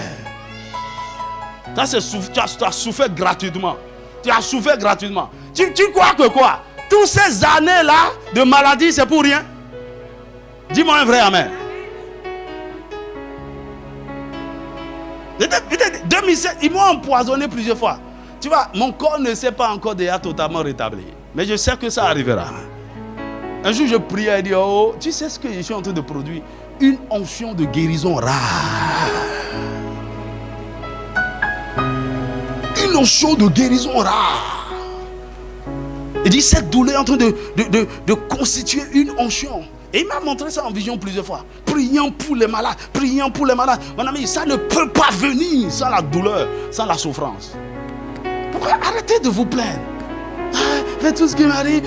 Ça, tu as souffert gratuitement. Tu as souffert gratuitement. Tu crois que quoi? Toutes ces années-là de maladie, c'est pour rien? Dis-moi un vrai amen. 2007, ils m'ont empoisonné plusieurs fois. Tu vois, mon corps ne s'est pas encore déjà totalement rétabli. Mais je sais que ça arrivera. Un jour, je priais et dis, oh, tu sais ce que je suis en train de produire? Une onction de guérison rare. Une onction de guérison rare. Il dit, cette douleur est en train de constituer une onction. Et il m'a montré ça en vision plusieurs fois. Prions pour les malades. Prions pour les malades. Mon ami, ça ne peut pas venir sans la douleur, sans la souffrance. Pourquoi? Arrêtez de vous plaindre. Faites tout ce qui m'arrive.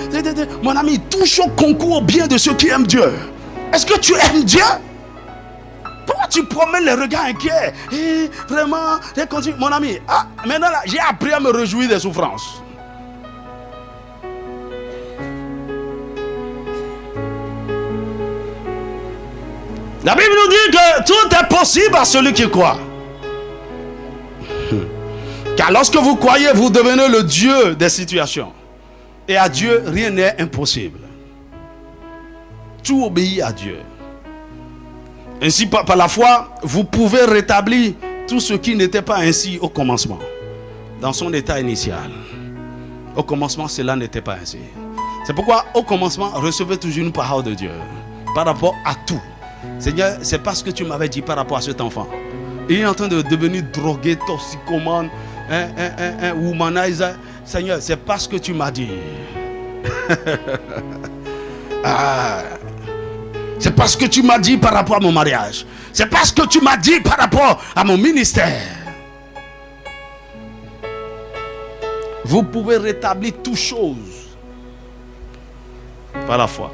Mon ami, touche au concours au bien de ceux qui aiment Dieu. Est-ce que tu aimes Dieu? Pourquoi tu promènes les regards inquiets? Vraiment, mon ami, maintenant là, j'ai appris à me réjouir des souffrances. La Bible nous dit que tout est possible à celui qui croit. Car lorsque vous croyez, vous devenez le Dieu des situations. Et à Dieu, rien n'est impossible. Tout obéit à Dieu. Ainsi, par la foi, vous pouvez rétablir tout ce qui n'était pas ainsi au commencement, dans son état initial. Au commencement, cela n'était pas ainsi. C'est pourquoi, au commencement, recevez toujours une parole de Dieu par rapport à tout. Seigneur, c'est parce que tu m'avais dit par rapport à cet enfant. Il est en train de devenir drogué, toxicomane, womanizer. Seigneur, c'est parce que tu m'as dit. C'est parce que tu m'as dit par rapport à mon mariage. C'est parce que tu m'as dit par rapport à mon ministère. Vous pouvez rétablir toutes choses par la foi.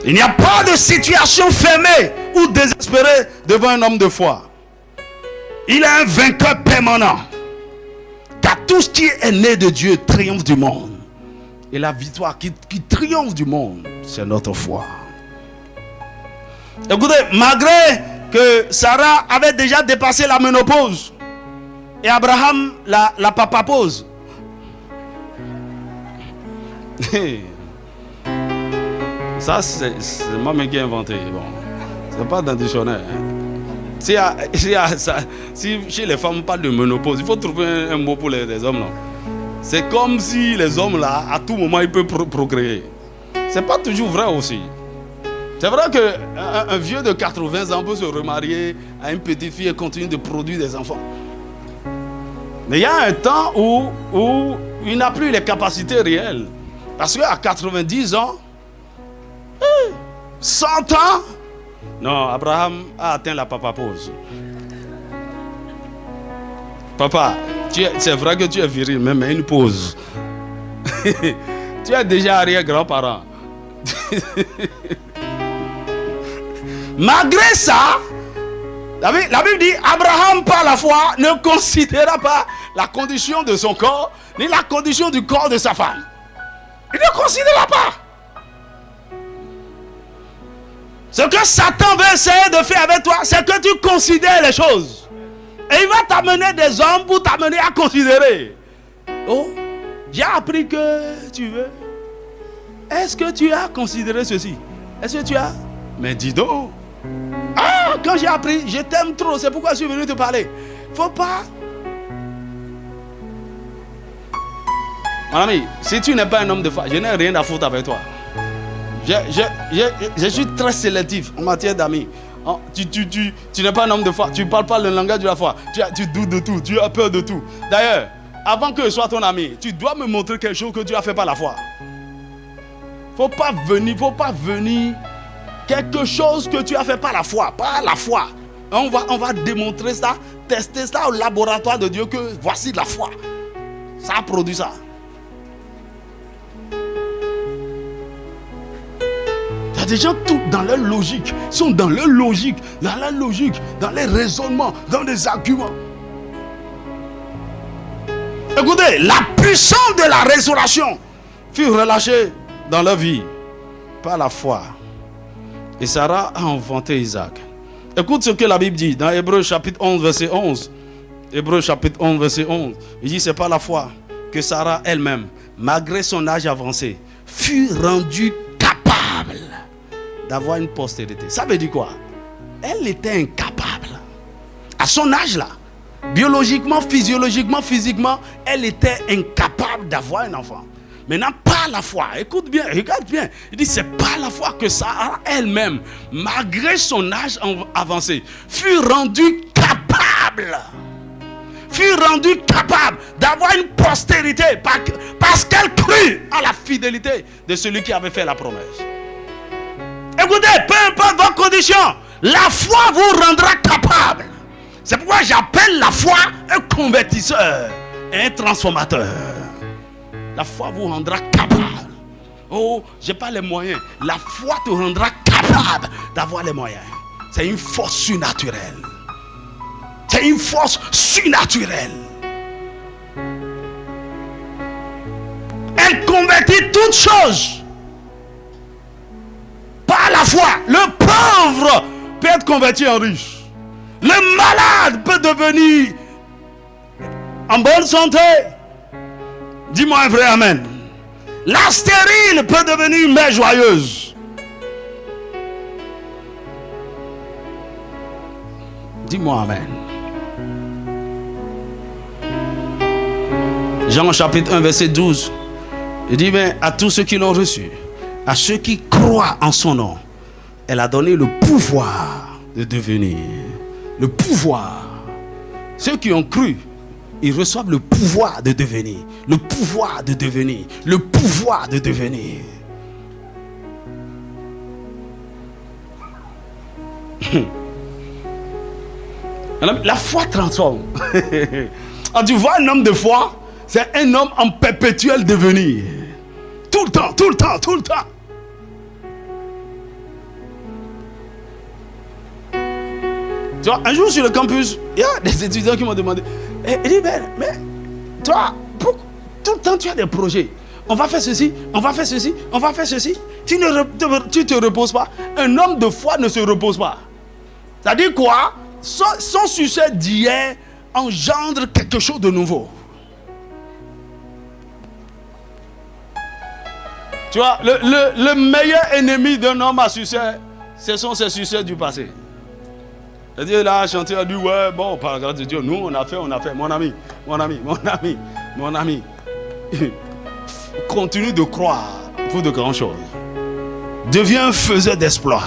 Il n'y a pas de situation fermée ou désespérée devant un homme de foi. Il est un vainqueur permanent. Car tout ce qui est né de Dieu triomphe du monde. Et la victoire qui triomphe du monde, c'est notre foi. Écoutez, malgré que Sarah avait déjà dépassé la ménopause et Abraham la papapause. Ça, c'est moi-même qui ai inventé. Bon, c'est pas dans le dictionnaire. Si chez les femmes on parle de ménopause, il faut trouver un mot pour les hommes. C'est comme si les hommes là, à tout moment, ils peuvent procréer. C'est pas toujours vrai aussi. C'est vrai qu'un vieux de 80 ans peut se remarier à une petite fille et continuer de produire des enfants. Mais il y a un temps où il n'a plus les capacités réelles. Parce qu'à 90 ans, 100 ans, non, Abraham a atteint la papapause. Papa, c'est vrai que tu es viril, mais une pause. Tu es déjà arrière-grand-parent. Malgré ça, la Bible dit, Abraham par la foi ne considéra pas la condition de son corps, ni la condition du corps de sa femme. Il ne considéra pas. Ce que Satan veut essayer de faire avec toi, c'est que tu considères les choses. Et il va t'amener des hommes pour t'amener à considérer. Oh, j'ai appris que tu veux. Est-ce que tu as considéré ceci? Est-ce que tu as? Mais dis donc. Ah, quand j'ai appris, je t'aime trop, c'est pourquoi je suis venu te parler. Faut pas. Mon ami, si tu n'es pas un homme de foi, je n'ai rien à foutre avec toi. Je suis très sélectif en matière d'amis. Tu n'es pas un homme de foi, tu ne parles pas le langage de la foi. Tu doutes de tout, tu as peur de tout. D'ailleurs, avant que je sois ton ami, tu dois me montrer quelque chose que tu as fait par la foi. Faut pas venir quelque chose que tu as fait par la foi, par la foi. On va démontrer ça, tester ça au laboratoire de Dieu que voici la foi. Ça a produit ça. des gens tout dans leur logique, sont dans leur logique, dans les raisonnements, dans les arguments. Écoutez, la puissance de la résurrection fut relâchée dans leur vie par la foi. Et Sarah a enfanté Isaac. Écoute ce que la Bible dit dans Hébreux chapitre 11, verset 11. Hébreux chapitre 11, verset 11. Il dit, c'est par la foi que Sarah elle-même, malgré son âge avancé, fut rendue capable d'avoir une postérité. Ça veut dire quoi? Elle était incapable. À son âge là, biologiquement, physiologiquement, physiquement, elle était incapable d'avoir un enfant. Maintenant, par la foi, écoute bien, regarde bien. Il dit, c'est par la foi que Sarah elle-même, malgré son âge avancé, fut rendue capable d'avoir une postérité parce qu'elle crut à la fidélité de celui qui avait fait la promesse. Écoutez, peu importe vos conditions, la foi vous rendra capable. C'est pourquoi j'appelle la foi un convertisseur et un transformateur. La foi vous rendra capable. Oh, j'ai pas les moyens. La foi te rendra capable d'avoir les moyens. C'est une force surnaturelle. C'est une force surnaturelle. Elle convertit toutes choses. Par la foi, le pauvre peut être converti en riche. Le malade peut devenir en bonne santé. Dis-moi un vrai amen. La stérile peut devenir une mère joyeuse. Dis-moi amen. Jean chapitre 1 verset 12. Il dit, mais à tous ceux qui l'ont reçu, à ceux qui croient en son nom, elle a donné le pouvoir de devenir. Le pouvoir. Ceux qui ont cru, ils reçoivent le pouvoir de devenir. Le pouvoir de devenir. Le pouvoir de devenir. La foi transforme. Quand tu vois un homme de foi, c'est un homme en perpétuel devenir. Tout le temps, tout le temps, tout le temps. Tu vois, un jour sur le campus, il y a des étudiants qui m'ont demandé, il dit, mais toi, tout le temps tu as des projets. On va faire ceci, on va faire ceci, on va faire ceci. Tu te reposes pas. Un homme de foi ne se repose pas. C'est-à-dire quoi? Son succès d'hier engendre quelque chose de nouveau. Tu vois, le meilleur ennemi d'un homme à succès, ce sont ses succès du passé. C'est-à-dire là, chanter a dit, ouais, bon, par la grâce de Dieu, nous, on a fait. Mon ami. Continue de croire pour de grandes choses. Deviens un faiseur d'exploits.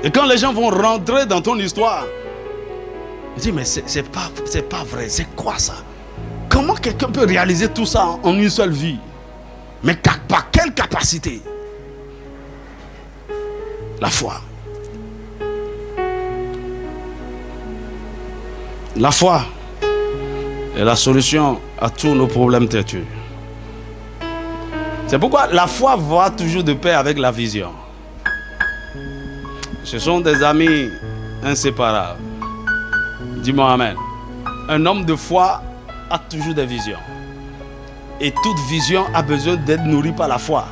Et quand les gens vont rentrer dans ton histoire, ils disent, mais c'est pas vrai, c'est quoi ça? Comment quelqu'un peut réaliser tout ça en une seule vie? Mais par quelle capacité? La foi. La foi est la solution à tous nos problèmes têtus. C'est pourquoi la foi va toujours de pair avec la vision. Ce sont des amis inséparables. Dis-moi amen. Un homme de foi a toujours des visions. Et toute vision a besoin d'être nourrie par la foi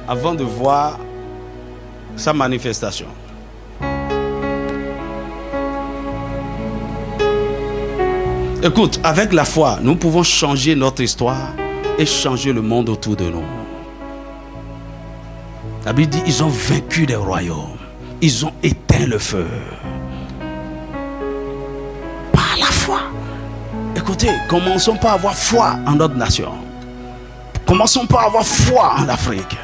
avant de voir sa manifestation. Écoute, avec la foi, nous pouvons changer notre histoire et changer le monde autour de nous. La Bible dit, ils ont vaincu des royaumes. Ils ont éteint le feu. Par la foi. Écoutez, commençons par avoir foi en notre nation. Commençons par avoir foi en Afrique.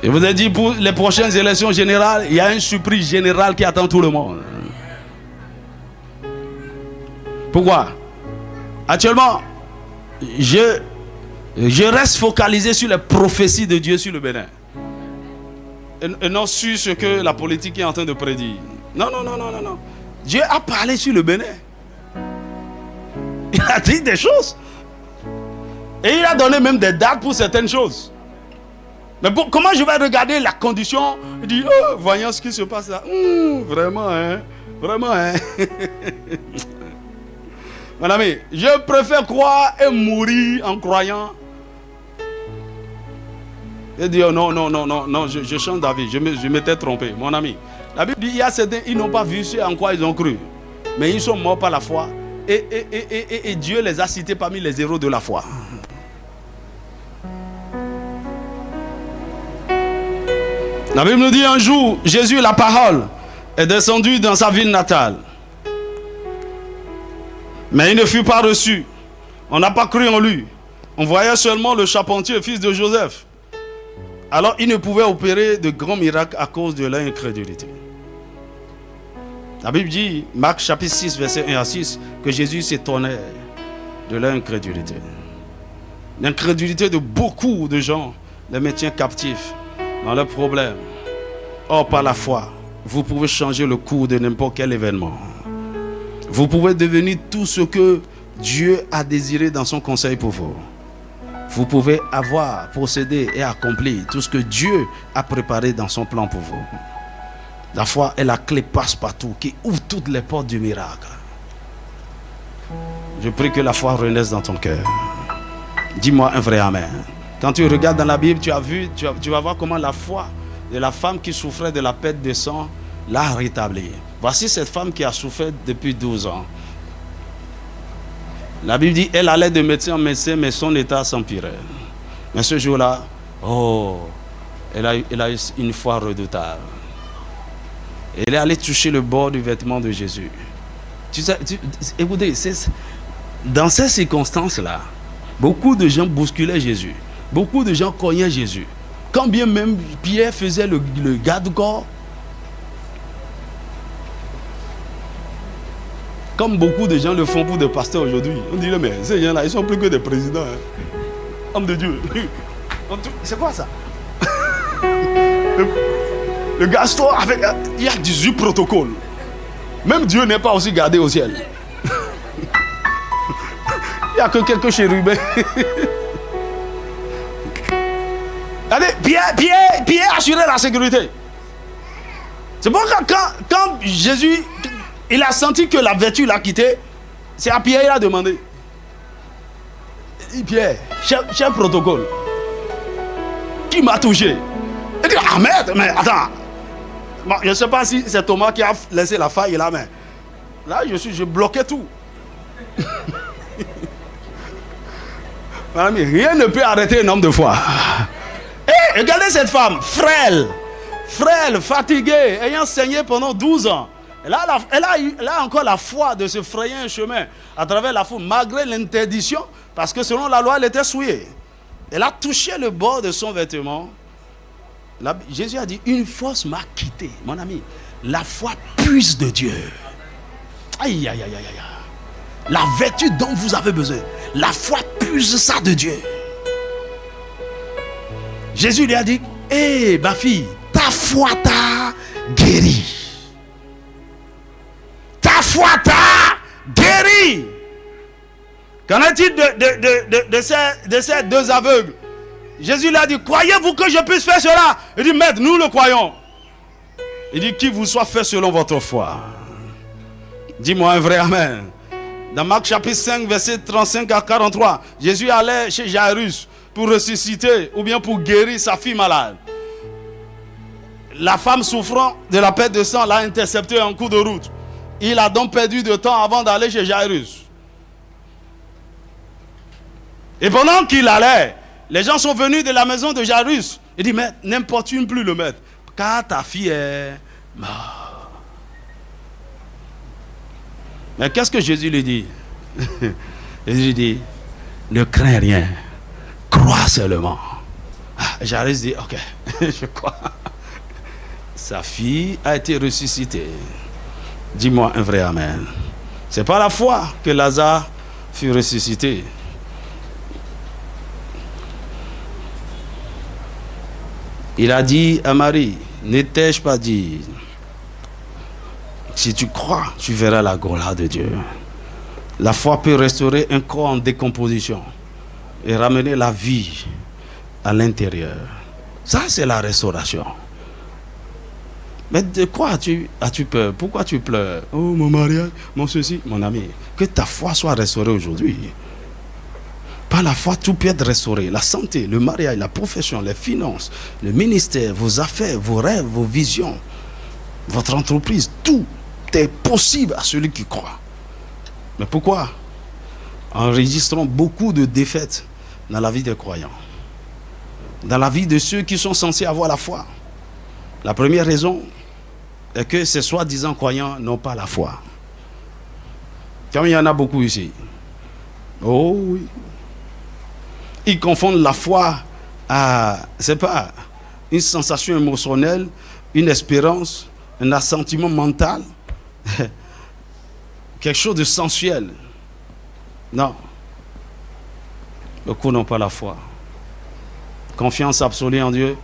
Je vous ai dit, pour les prochaines élections générales, il y a un surprise général qui attend tout le monde. Pourquoi? Actuellement, je reste focalisé sur les prophéties de Dieu sur le Bénin. Et non sur ce que la politique est en train de prédire. Non. Dieu a parlé sur le Bénin. Il a dit des choses. Et il a donné même des dates pour certaines choses. Mais bon, comment je vais regarder la condition? Il dit, oh, voyons ce qui se passe là. Vraiment, hein? Vraiment, hein? Mon ami, je préfère croire et mourir en croyant. Et dire, non, je change d'avis. Je m'étais trompé, mon ami. La Bible dit, il y a certains, ils n'ont pas vu ce en quoi ils ont cru. Mais ils sont morts par la foi. Et Dieu les a cités parmi les héros de la foi. La Bible nous dit un jour, Jésus, la parole, est descendu dans sa ville natale. Mais il ne fut pas reçu. On n'a pas cru en lui. On voyait seulement le charpentier, fils de Joseph. Alors il ne pouvait opérer de grands miracles à cause de leur incrédulité. La Bible dit, Marc chapitre 6, verset 1 à 6, que Jésus s'étonnait de leur incrédulité. L'incrédulité de beaucoup de gens les maintient captifs dans leurs problèmes. Or, par la foi, vous pouvez changer le cours de n'importe quel événement. Vous pouvez devenir tout ce que Dieu a désiré dans son conseil pour vous. Vous pouvez avoir, posséder et accomplir tout ce que Dieu a préparé dans son plan pour vous. La foi est la clé passe-partout qui ouvre toutes les portes du miracle. Je prie que la foi renaisse dans ton cœur. Dis-moi un vrai amen. Quand tu regardes dans la Bible, tu vas voir comment la foi de la femme qui souffrait de la perte de sang l'a rétablie. Voici cette femme qui a souffert depuis 12 ans. La Bible dit, elle allait de médecin en médecin, mais son état s'empirait. Mais ce jour-là, elle a eu une foi redoutable. Elle est allée toucher le bord du vêtement de Jésus. Écoutez, dans ces circonstances-là, beaucoup de gens bousculaient Jésus. Beaucoup de gens cognaient Jésus. Quand bien même Pierre faisait le garde-corps, comme beaucoup de gens le font pour des pasteurs aujourd'hui. On dirait, mais ces gens-là, ils sont plus que des présidents. Hein. Homme de Dieu. C'est quoi ça? Le Gaston, il y a 18 protocoles. Même Dieu n'est pas aussi gardé au ciel. Il n'y a que quelques chérubins. Regardez, Pierre assurait la sécurité. C'est pourquoi quand Jésus, il a senti que la vertu l'a quitté, c'est à Pierre qu'il a demandé. Il dit, Pierre, cher protocole, qui m'a touché? Il dit, ah merde, mais attends. Bon, je ne sais pas si c'est Thomas qui a laissé la faille là, mais là, je bloquais tout. Madame, rien ne peut arrêter un homme de foi. Et regardez cette femme, frêle, fatiguée, ayant saigné pendant 12 ans. Elle a encore la foi de se frayer un chemin à travers la foule, malgré l'interdiction, parce que selon la loi, elle était souillée. Elle a touché le bord de son vêtement. Jésus a dit, une force m'a quitté, mon ami. La foi puise de Dieu. Aïe, aïe, aïe, aïe, aïe. La vertu dont vous avez besoin, la foi puise ça de Dieu. Jésus lui a dit, hé, ma fille, ta foi t'a guéri. Ta foi t'a guéri. Qu'en est-il de ces deux aveugles? Jésus lui a dit, croyez-vous que je puisse faire cela? Il dit, maître, nous le croyons. Il dit, qu'il vous soit fait selon votre foi. Dis-moi un vrai amen. Dans Marc chapitre 5, verset 35 à 43, Jésus allait chez Jairus pour ressusciter ou bien pour guérir sa fille malade. La femme souffrant de la perte de sang l'a intercepté en cours de route. Il a donc perdu de temps avant d'aller chez Jairus. Et pendant qu'il allait, les gens sont venus de la maison de Jairus. Il dit, mais n'importune plus le maître, car ta fille est morte. Mais qu'est-ce que Jésus lui dit? Jésus lui dit, ne crains rien, crois seulement. Jairus dit, ok, je crois. Sa fille a été ressuscitée. Dis-moi un vrai amen. C'est par la foi que Lazare fut ressuscité. Il a dit à Marie, ne t'ai-je pas dit, si tu crois, tu verras la gloire de Dieu. La foi peut restaurer un corps en décomposition et ramener la vie à l'intérieur. Ça, c'est la restauration. Mais de quoi as-tu peur? Pourquoi tu pleures? Oh, mon mariage, mon ceci. Mon ami, que ta foi soit restaurée aujourd'hui. Par la foi, tout peut être restauré. La santé, le mariage, la profession, les finances, le ministère, vos affaires, vos rêves, vos visions, votre entreprise, tout est possible à celui qui croit. Mais pourquoi enregistrons beaucoup de défaites dans la vie des croyants, dans la vie de ceux qui sont censés avoir la foi? La première raison est que ces soi-disant croyants n'ont pas la foi. Comme il y en a beaucoup ici. Oh oui. Ils confondent la foi à, c'est pas, une sensation émotionnelle, une espérance, un assentiment mental, quelque chose de sensuel. Non. Beaucoup n'ont pas la foi. Confiance absolue en Dieu.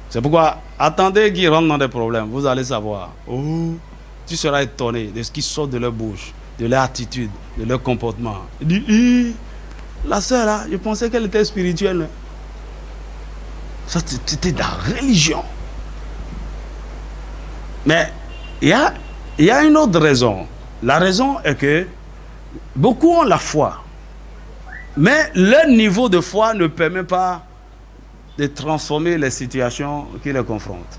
C'est pourquoi, attendez qu'ils rentrent dans des problèmes. Vous allez savoir. Oh, tu seras étonné de ce qui sort de leur bouche, de leur attitude, de leur comportement. Il dit, la sœur là, je pensais qu'elle était spirituelle. Ça, c'était de la religion. Mais il y a une autre raison. La raison est que beaucoup ont la foi. Mais leur niveau de foi ne permet pas de transformer les situations qui les confrontent.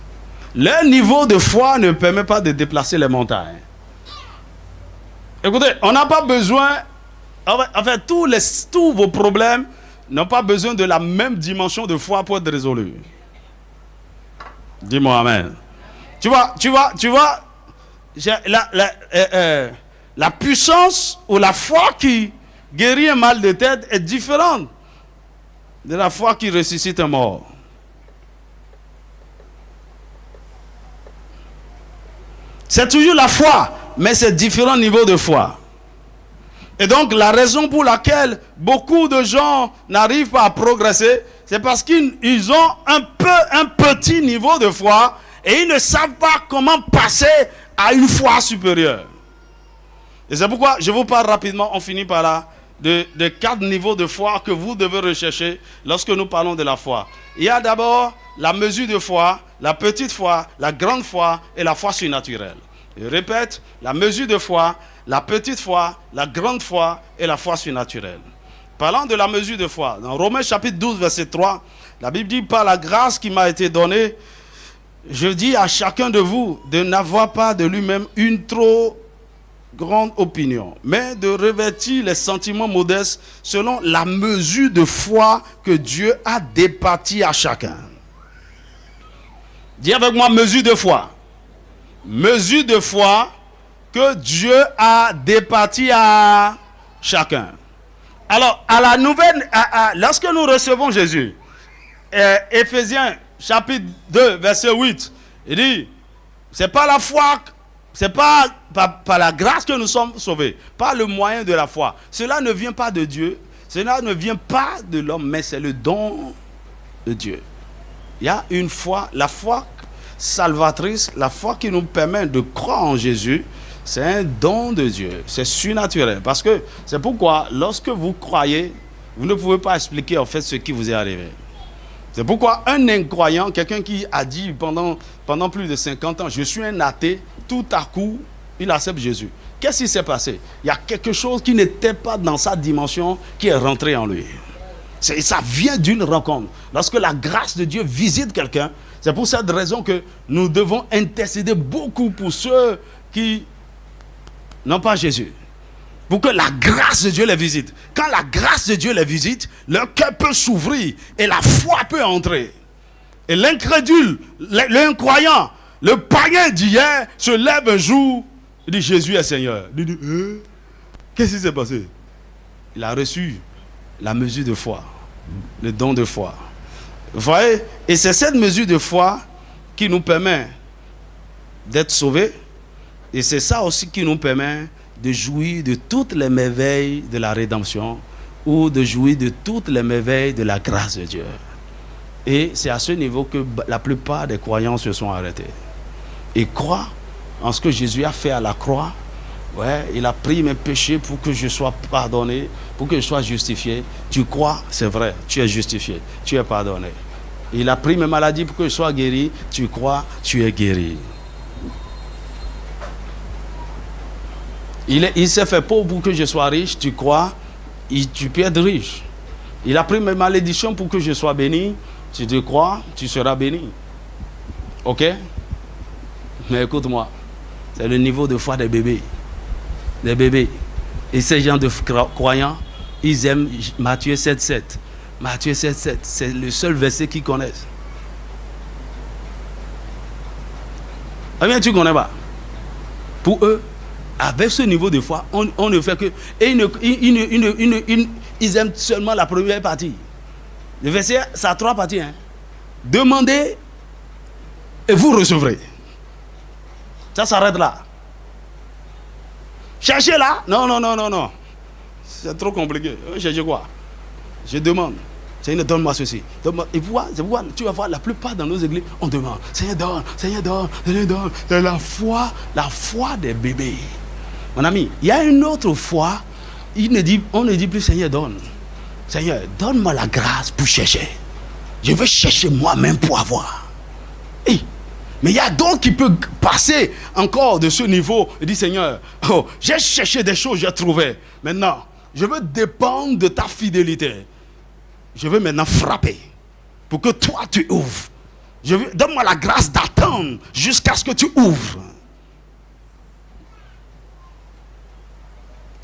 Leur niveau de foi ne permet pas de déplacer les montagnes. Écoutez, on n'a pas besoin... En fait, tous vos problèmes n'ont pas besoin de la même dimension de foi pour être résolus. Dis-moi amen. Tu vois, la puissance ou la foi qui guérit un mal de tête est différente de la foi qui ressuscite un mort. C'est toujours la foi, mais c'est différents niveaux de foi. Et donc, la raison pour laquelle beaucoup de gens n'arrivent pas à progresser, c'est parce qu'ils ont un petit niveau de foi et ils ne savent pas comment passer à une foi supérieure. Et c'est pourquoi je vous parle rapidement, on finit par là, de 4 niveaux de foi que vous devez rechercher lorsque nous parlons de la foi. Il y a d'abord la mesure de foi, la petite foi, la grande foi et la foi surnaturelle. Je répète, la mesure de foi, la petite foi, la grande foi et la foi surnaturelle. Parlant de la mesure de foi, dans Romains chapitre 12, verset 3, la Bible dit, par la grâce qui m'a été donnée, je dis à chacun de vous de n'avoir pas de lui-même une trop grande opinion, mais de revêtir les sentiments modestes selon la mesure de foi que Dieu a départie à chacun. Dis avec moi, mesure de foi. Mesure de foi que Dieu a départie à chacun. Alors, à la nouvelle, lorsque nous recevons Jésus, Éphésiens chapitre 2, verset 8, il dit, c'est pas la foi, c'est pas par la grâce que nous sommes sauvés, par le moyen de la foi. Cela ne vient pas de Dieu, cela ne vient pas de l'homme, mais c'est le don de Dieu. Il y a une foi, la foi salvatrice, la foi qui nous permet de croire en Jésus, c'est un don de Dieu, c'est surnaturel. Parce que c'est pourquoi, lorsque vous croyez, vous ne pouvez pas expliquer en fait ce qui vous est arrivé. C'est pourquoi un incroyant, quelqu'un qui a dit pendant plus de 50 ans, je suis un athée, tout à coup, il accepte Jésus. Qu'est-ce qui s'est passé? Il y a quelque chose qui n'était pas dans sa dimension qui est rentré en lui. Ça vient d'une rencontre. Lorsque la grâce de Dieu visite quelqu'un, c'est pour cette raison que nous devons intercéder beaucoup pour ceux qui n'ont pas Jésus. Pour que la grâce de Dieu les visite. Quand la grâce de Dieu les visite, leur cœur peut s'ouvrir et la foi peut entrer. Et l'incrédule, l'incroyant, le païen d'hier se lève un jour, il dit Jésus est Seigneur. Il dit, qu'est-ce qui s'est passé? Il a reçu la mesure de foi, le don de foi. Vous voyez? Et c'est cette mesure de foi qui nous permet d'être sauvés. Et c'est ça aussi qui nous permet de jouir de toutes les merveilles de la rédemption ou de jouir de toutes les merveilles de la grâce de Dieu. Et c'est à ce niveau que la plupart des croyants se sont arrêtés. Ils croient en ce que Jésus a fait à la croix. Ouais, il a pris mes péchés pour que je sois pardonné, pour que je sois justifié. Tu crois, c'est vrai, tu es justifié, tu es pardonné. Il a pris mes maladies pour que je sois guéri. Tu crois, tu es guéri. Il s'est fait pauvre pour que je sois riche. Tu crois, tu peux être riche. Il a pris mes malédictions pour que je sois béni. Si tu crois, tu seras béni. Ok? Mais écoute-moi, c'est le niveau de foi des bébés. Des bébés. Et ces gens de croyants, ils aiment Matthieu 7,7. Matthieu 7,7, c'est le seul verset qu'ils connaissent. Ah bien, tu ne connais pas. Pour eux, avec ce niveau de foi, on ne fait que... Et ils aiment seulement la première partie. Le verset, ça a 3 parties. Hein. Demandez et vous recevrez. Ça s'arrête là. Cherchez là. Non. C'est trop compliqué. Cherchez quoi? Je demande. Seigneur, donne-moi ceci. Et pourquoi, tu vas voir, la plupart dans nos églises, on demande. Seigneur, donne. Seigneur, donne. C'est la foi des bébés. Mon ami, il y a une autre foi. On ne dit plus Seigneur, donne. Seigneur, donne-moi la grâce pour chercher. Je veux chercher moi-même pour avoir. Hey. Mais il y a d'autres qui peuvent passer encore de ce niveau et dire Seigneur, j'ai cherché des choses, j'ai trouvé. Maintenant, je veux dépendre de ta fidélité. Je veux maintenant frapper pour que toi tu ouvres. Donne-moi la grâce d'attendre jusqu'à ce que tu ouvres.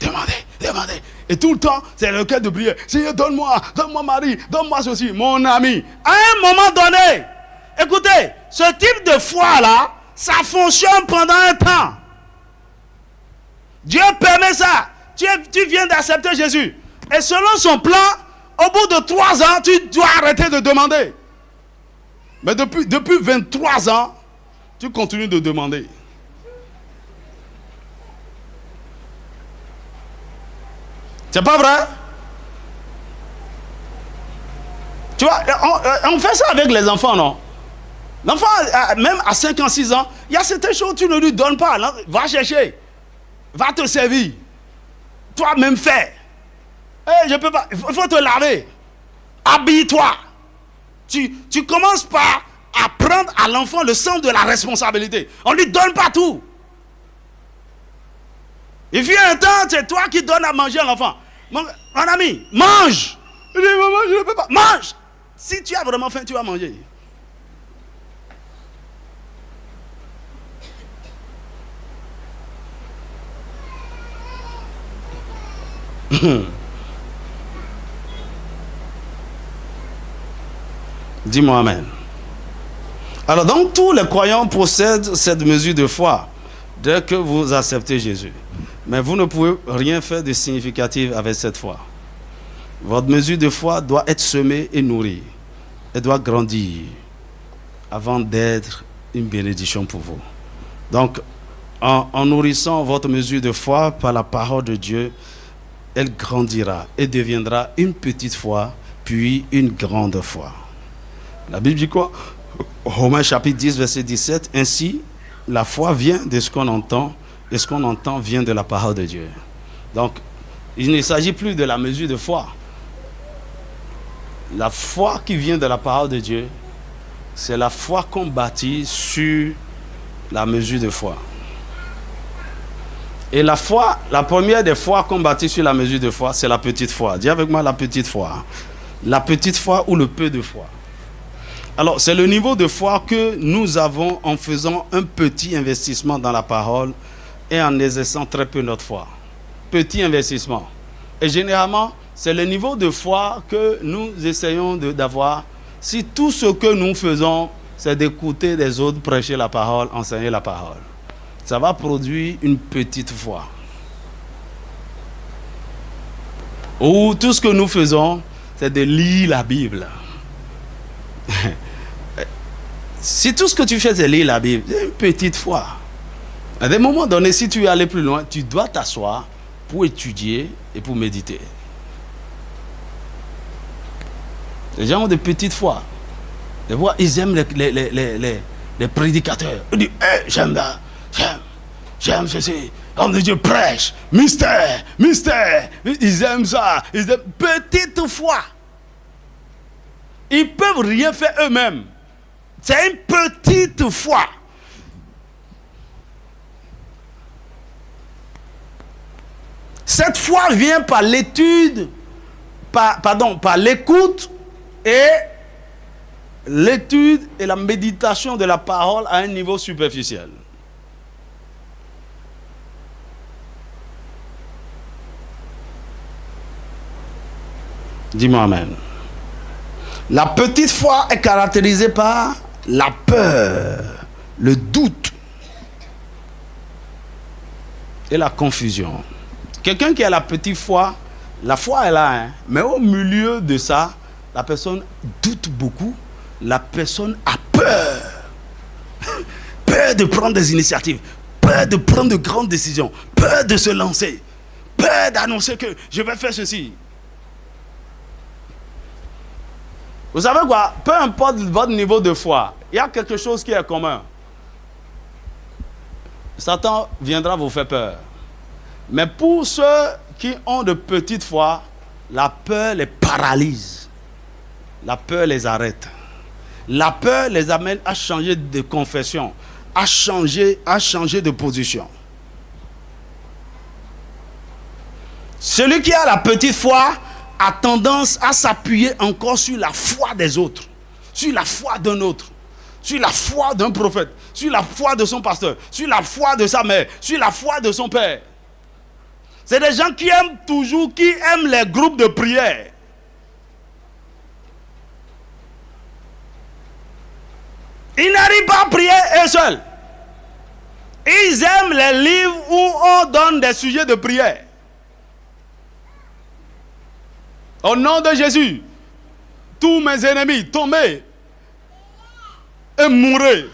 Demandez. Et tout le temps, c'est le cœur de prière. Seigneur, donne-moi Marie, donne-moi ceci. Mon ami, à un moment donné, écoutez, ce type de foi-là, ça fonctionne pendant un temps. Dieu permet ça. Tu viens d'accepter Jésus. Et selon son plan, au bout de 3 ans, tu dois arrêter de demander. Mais depuis 23 ans, tu continues de demander. C'est pas vrai? Tu vois, on fait ça avec les enfants, non? L'enfant, même à 5 ans, 6 ans, il y a certaines choses que tu ne lui donnes pas. Non? Va chercher. Va te servir. Toi-même fais. Je peux pas. Il faut te laver. Habille-toi. Tu commences par apprendre à l'enfant le sens de la responsabilité. On ne lui donne pas tout. Il vient un temps, c'est toi qui donnes à manger à l'enfant. Mon ami, mange. Il dit, maman, je ne peux pas. Mange. Si tu as vraiment faim, tu vas manger. Dis-moi amen. Alors donc tous les croyants possèdent cette mesure de foi dès que vous acceptez Jésus. Mais vous ne pouvez rien faire de significatif avec cette foi. Votre mesure de foi doit être semée et nourrie. Elle doit grandir avant d'être une bénédiction pour vous. Donc en nourrissant votre mesure de foi par la parole de Dieu, elle grandira et deviendra une petite foi, puis une grande foi. La Bible dit quoi? Romains chapitre 10, verset 17. Ainsi, la foi vient de ce qu'on entend, et ce qu'on entend vient de la parole de Dieu. Donc, il ne s'agit plus de la mesure de foi. La foi qui vient de la parole de Dieu, c'est la foi qu'on bâtit sur la mesure de foi. Et la foi, la première des foi qu'on bâtit sur la mesure de foi, c'est la petite foi. Dis avec moi la petite foi. La petite foi ou le peu de foi. Alors, c'est le niveau de foi que nous avons en faisant un petit investissement dans la parole et en exerçant très peu notre foi. Petit investissement. Et généralement, c'est le niveau de foi que nous essayons d'avoir si tout ce que nous faisons, c'est d'écouter les autres prêcher la parole, enseigner la parole. Ça va produire une petite foi. Ou tout ce que nous faisons, c'est de lire la Bible. Si tout ce que tu fais, c'est lire la Bible, c'est une petite foi. À des moments donnés, si tu veux aller plus loin, tu dois t'asseoir pour étudier et pour méditer. Les gens ont de petites foi. Les voix, ils aiment les prédicateurs. Ils disent, hey, j'aime ça. J'aime ceci. Homme de Dieu prêche. Mystère. Ils aiment ça. Ils aiment petite foi. Ils ne peuvent rien faire eux-mêmes. C'est une petite foi. Cette foi vient par l'étude, par l'écoute et l'étude et la méditation de la parole à un niveau superficiel. Dis-moi amen. La petite foi est caractérisée par la peur, le doute et la confusion. Quelqu'un qui a la petite foi, la foi est là, mais au milieu de ça, la personne doute beaucoup, la personne a peur. Peur de prendre des initiatives, peur de prendre de grandes décisions, peur de se lancer, peur d'annoncer que je vais faire ceci. Vous savez quoi? Peu importe votre niveau de foi, il y a quelque chose qui est commun. Satan viendra vous faire peur. Mais pour ceux qui ont de petites foi, la peur les paralyse. La peur les arrête. La peur les amène à changer de confession, à changer de position. Celui qui a la petite foi a tendance à s'appuyer encore sur la foi des autres, sur la foi d'un autre, sur la foi d'un prophète, sur la foi de son pasteur, sur la foi de sa mère, sur la foi de son père. C'est des gens qui aiment les groupes de prière. Ils n'arrivent pas à prier eux seuls. Ils aiment les livres où on donne des sujets de prière. Au nom de Jésus, tous mes ennemis tombez et mourrez.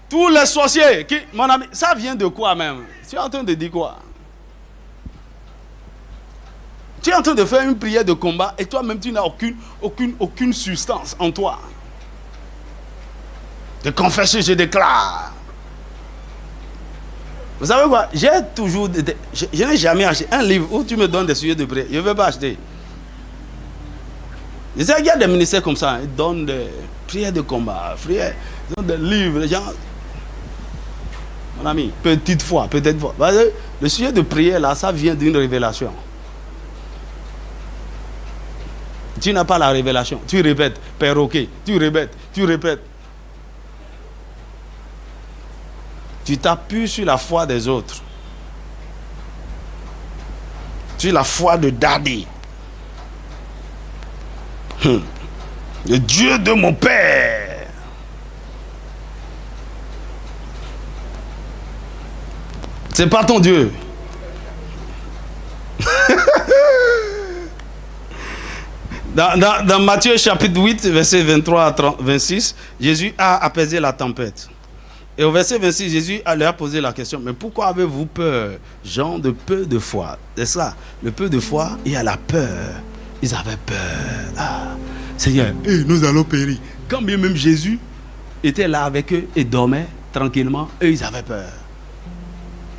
Tous les sorciers qui... Mon ami, ça vient de quoi même? Tu es en train de dire quoi? Tu es en train de faire une prière de combat et toi-même tu n'as aucune substance en toi. De confesser, je déclare. Vous savez quoi? Je n'ai jamais acheté un livre où tu me donnes des sujets de prière. Je ne veux pas acheter. Il y a des ministères comme ça. Ils donnent des prières de combat, ils donnent des livres. Les gens... Mon ami, petite foi, peut-être foi. Le sujet de prière là, ça vient d'une révélation. Tu n'as pas la révélation. Tu répètes, perroquet. Tu répètes. Tu t'appuies sur la foi des autres. Sur la foi de Daddy. Le Dieu de mon père. C'est pas ton Dieu. Dans Matthieu chapitre 8, verset 23 à 26, Jésus a apaisé la tempête. Et au verset 26, Jésus leur a posé la question, mais pourquoi avez-vous peur, gens de peu de foi? C'est ça, le peu de foi, il y a la peur. Ils avaient peur. Ah, Seigneur, nous allons périr. Quand bien même Jésus était là avec eux et dormait tranquillement, eux ils avaient peur.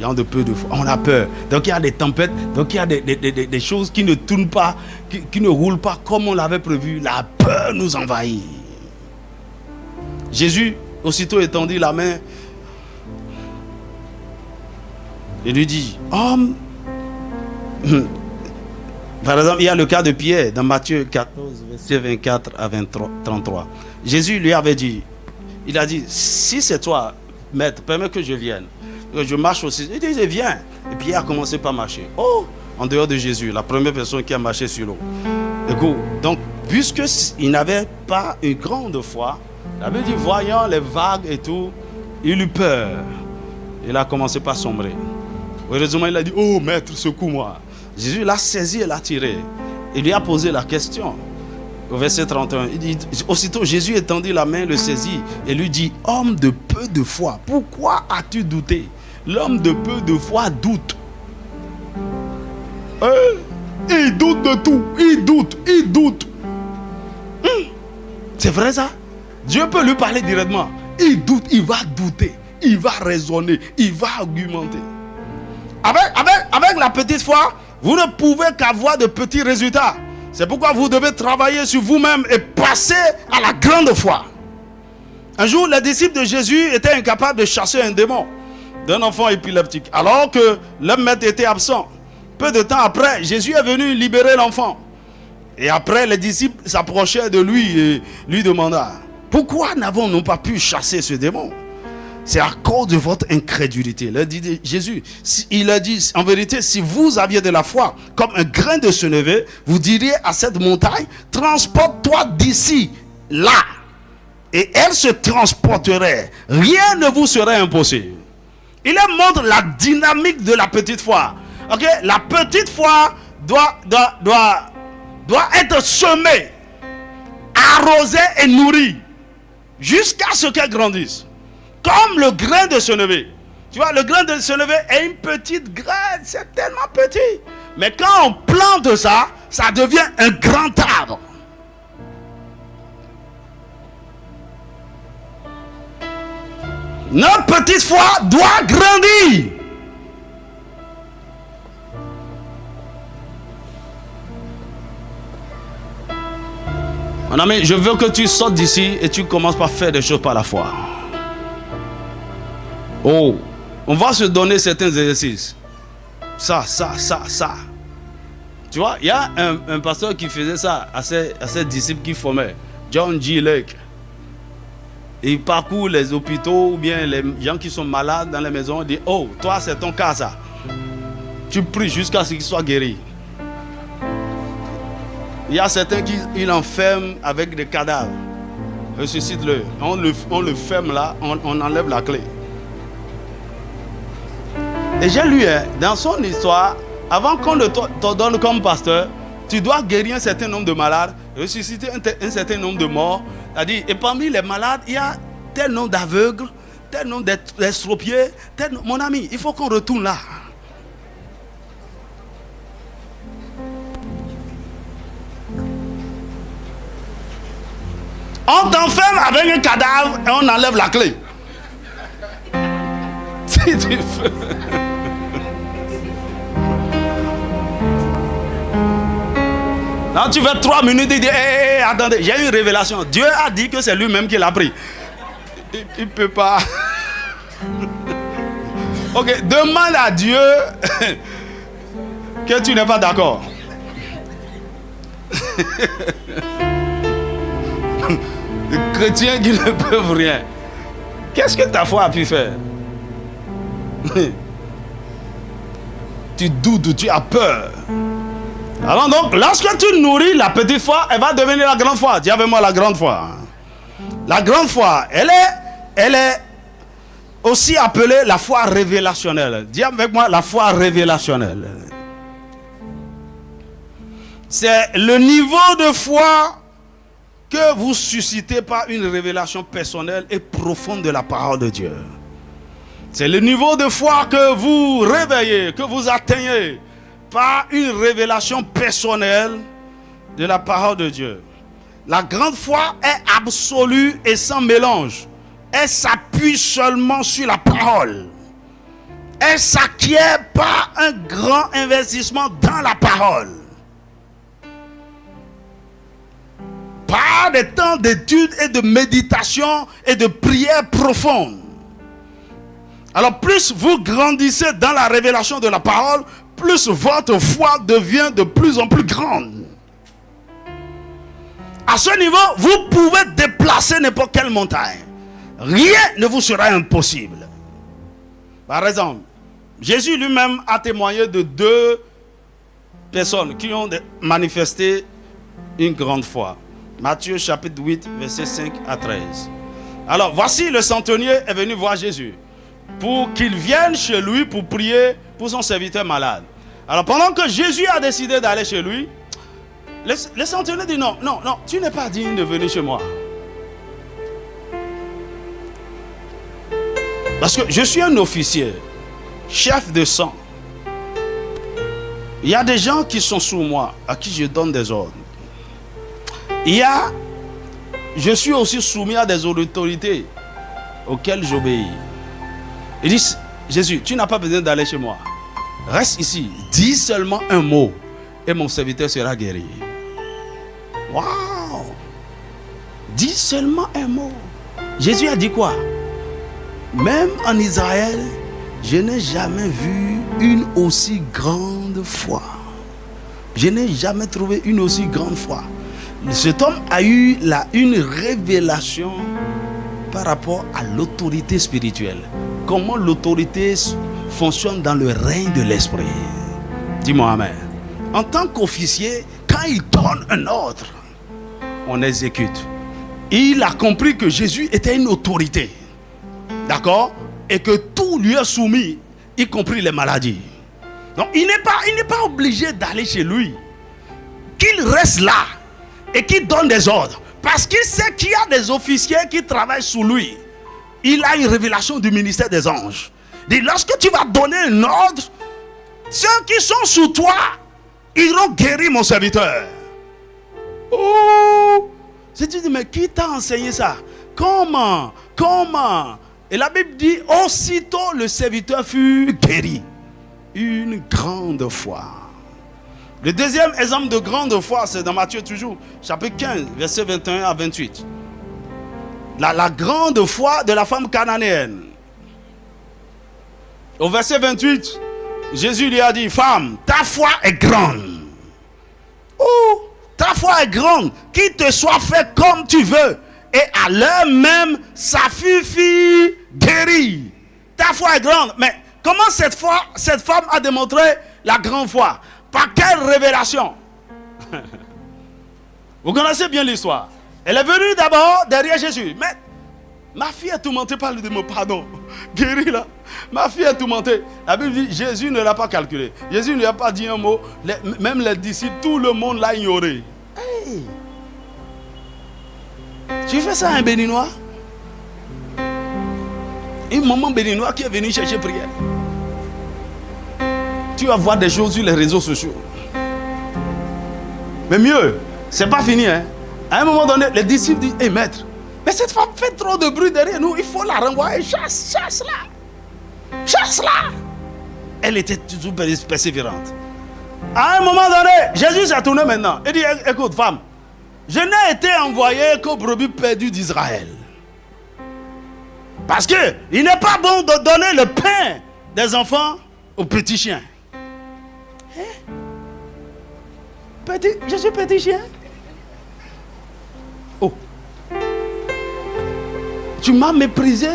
Gens de peu de foi, on a peur. Donc il y a des tempêtes, donc il y a des choses qui ne tournent pas, qui ne roulent pas comme on l'avait prévu. La peur nous envahit. Jésus aussitôt étendu la main, il lui dit, homme, par exemple, il y a le cas de Pierre dans Matthieu 14, verset 24 à 33. Jésus lui avait dit, il a dit, si c'est toi, maître, permets que je vienne, que je marche aussi. Il dit, viens. Et Pierre a commencé par marcher. Oh, en dehors de Jésus, la première personne qui a marché sur l'eau. Écoute, donc, puisqu'il n'avait pas une grande foi, il avait dit, voyant les vagues et tout, il eut peur. Il a commencé par sombrer. Heureusement, il a dit, oh maître, secoue-moi. Jésus l'a saisi et l'a tiré. Il lui a posé la question. Au verset 31, il dit, aussitôt Jésus étendit la main, le saisit et lui dit, homme de peu de foi, pourquoi as-tu douté? L'homme de peu de foi doute. Il doute de tout. Il doute. C'est vrai ça? Dieu peut lui parler directement. Il doute, il va douter, il va raisonner, il va argumenter. Avec la petite foi, vous ne pouvez qu'avoir de petits résultats. C'est pourquoi vous devez travailler sur vous-même et passer à la grande foi. Un jour, les disciples de Jésus étaient incapables de chasser un démon d'un enfant épileptique, alors que leur maître était absent. Peu de temps après, Jésus est venu libérer l'enfant. Et après, les disciples s'approchaient de lui et lui demandaient: pourquoi n'avons-nous pas pu chasser ce démon? C'est à cause de votre incrédulité. Il a dit Jésus, il a dit en vérité, si vous aviez de la foi comme un grain de sénévé, vous diriez à cette montagne: transporte-toi d'ici là, et elle se transporterait. Rien ne vous serait impossible. Il montre la dynamique de la petite foi. Ok, la petite foi doit être semée, arrosée et nourrie jusqu'à ce qu'elle grandisse. Comme le grain de sénévé. Tu vois, le grain de sénévé est une petite graine, c'est tellement petit. Mais quand on plante ça, ça devient un grand arbre. Notre petite foi doit grandir. Mon ami, je veux que tu sortes d'ici et tu commences par faire des choses par la foi. Oh, on va se donner certains exercices. Ça. Tu vois, il y a un pasteur qui faisait ça à ses disciples qui formaient. John G. Lake. Il parcourt les hôpitaux ou bien les gens qui sont malades dans les maisons. Il dit: oh, toi c'est ton cas ça. Tu pries jusqu'à ce qu'il soit guéri. Il y a certains qui l'enferment avec des cadavres. Ressuscite-le. On le ferme là, on enlève la clé. Et j'ai lu dans son histoire, avant qu'on te donne comme pasteur, tu dois guérir un certain nombre de malades, ressusciter un certain nombre de morts. C'est-à-dire, et parmi les malades, il y a tel nombre d'aveugles, tel nombre d'estropiés. Mon ami, il faut qu'on retourne là. On t'enferme avec un cadavre et on enlève la clé. Si tu veux. Là, tu fais 3 minutes et dis: hey, attendez, j'ai une révélation. Dieu a dit que c'est lui-même qui l'a pris. Il ne peut pas. Ok, demande à Dieu que tu n'es pas d'accord. Les chrétiens qui ne peuvent rien. Qu'est-ce que ta foi a pu faire? Tu doutes, tu as peur. Alors donc, lorsque tu nourris la petite foi, elle va devenir la grande foi. Dis avec moi la grande foi. La grande foi, elle est aussi appelée la foi révélationnelle. Dis avec moi la foi révélationnelle. C'est le niveau de foi que vous suscitez par une révélation personnelle et profonde de la parole de Dieu. C'est le niveau de foi que vous réveillez, que vous atteignez par une révélation personnelle de la parole de Dieu. La grande foi est absolue et sans mélange. Elle s'appuie seulement sur la parole. Elle s'acquiert par un grand investissement dans la parole. Par des temps d'étude et de méditation et de prière profonde. Alors plus vous grandissez dans la révélation de la parole, plus votre foi devient de plus en plus grande. À ce niveau, vous pouvez déplacer n'importe quelle montagne. Rien ne vous sera impossible. Par exemple, Jésus lui-même a témoigné de 2 personnes qui ont manifesté une grande foi. Matthieu chapitre 8, versets 5 à 13. Alors, voici le centenier est venu voir Jésus pour qu'il vienne chez lui pour prier pour son serviteur malade. Alors, pendant que Jésus a décidé d'aller chez lui, le centenier dit: non, tu n'es pas digne de venir chez moi. Parce que je suis un officier, chef de sang. Il y a des gens qui sont sous moi, à qui je donne des ordres. Je suis aussi soumis à des autorités auxquelles j'obéis. Il dit: Jésus, tu n'as pas besoin d'aller chez moi. Reste ici, dis seulement un mot et mon serviteur sera guéri. Waouh! Dis seulement un mot. Jésus a dit quoi? Même en Israël, je n'ai jamais vu une aussi grande foi. Je n'ai jamais trouvé une aussi grande foi. Cet homme a eu une révélation par rapport à l'autorité spirituelle. Comment l'autorité fonctionne dans le règne de l'esprit. Dis-moi amen. En tant qu'officier, quand il donne un ordre, on exécute. Il a compris que Jésus était une autorité. D'accord? Et que tout lui est soumis, y compris les maladies. Donc il n'est pas obligé d'aller chez lui. Qu'il reste là et qu'il donne des ordres. Parce qu'il sait qu'il y a des officiers qui travaillent sous lui. Il a une révélation du ministère des anges. Il dit, lorsque tu vas donner un ordre, ceux qui sont sous toi iront guérir mon serviteur. Oh! Si tu dis, mais qui t'a enseigné ça? Comment? Et la Bible dit, aussitôt le serviteur fut guéri. Une grande foi. Le deuxième exemple de grande foi, c'est dans Matthieu toujours, chapitre 15, versets 21 à 28. La grande foi de la femme cananéenne. Au verset 28, Jésus lui a dit, femme, ta foi est grande. Oh, ta foi est grande, qu'il te soit fait comme tu veux. Et à l'heure même, sa fille guérie. Ta foi est grande. Mais comment cette femme a démontré la grande foi? Par quelle révélation? Vous connaissez bien l'histoire. Elle est venue d'abord derrière Jésus. Mais ma fille est tourmentée par le démon. Pardon. Guérie là. Ma fille est tourmentée. La Bible dit Jésus ne l'a pas calculé. Jésus ne lui a pas dit un mot. Même les disciples, tout le monde l'a ignoré. Hey. Tu fais ça à un béninois? Un maman béninois qui est venu chercher prière. Tu vas voir des choses sur les réseaux sociaux. Mais mieux, c'est pas fini. Hein? À un moment donné, les disciples disent, hé maître, mais cette femme fait trop de bruit derrière nous, il faut la renvoyer, chasse-la. Chasse-la. Elle était toujours persévérante. À un moment donné, Jésus s'est tourné maintenant. Il dit, écoute femme, je n'ai été envoyé qu'aux brebis perdues d'Israël. Parce que il n'est pas bon de donner le pain des enfants aux petits chiens. Je suis petit chien. Oh. Tu m'as méprisé,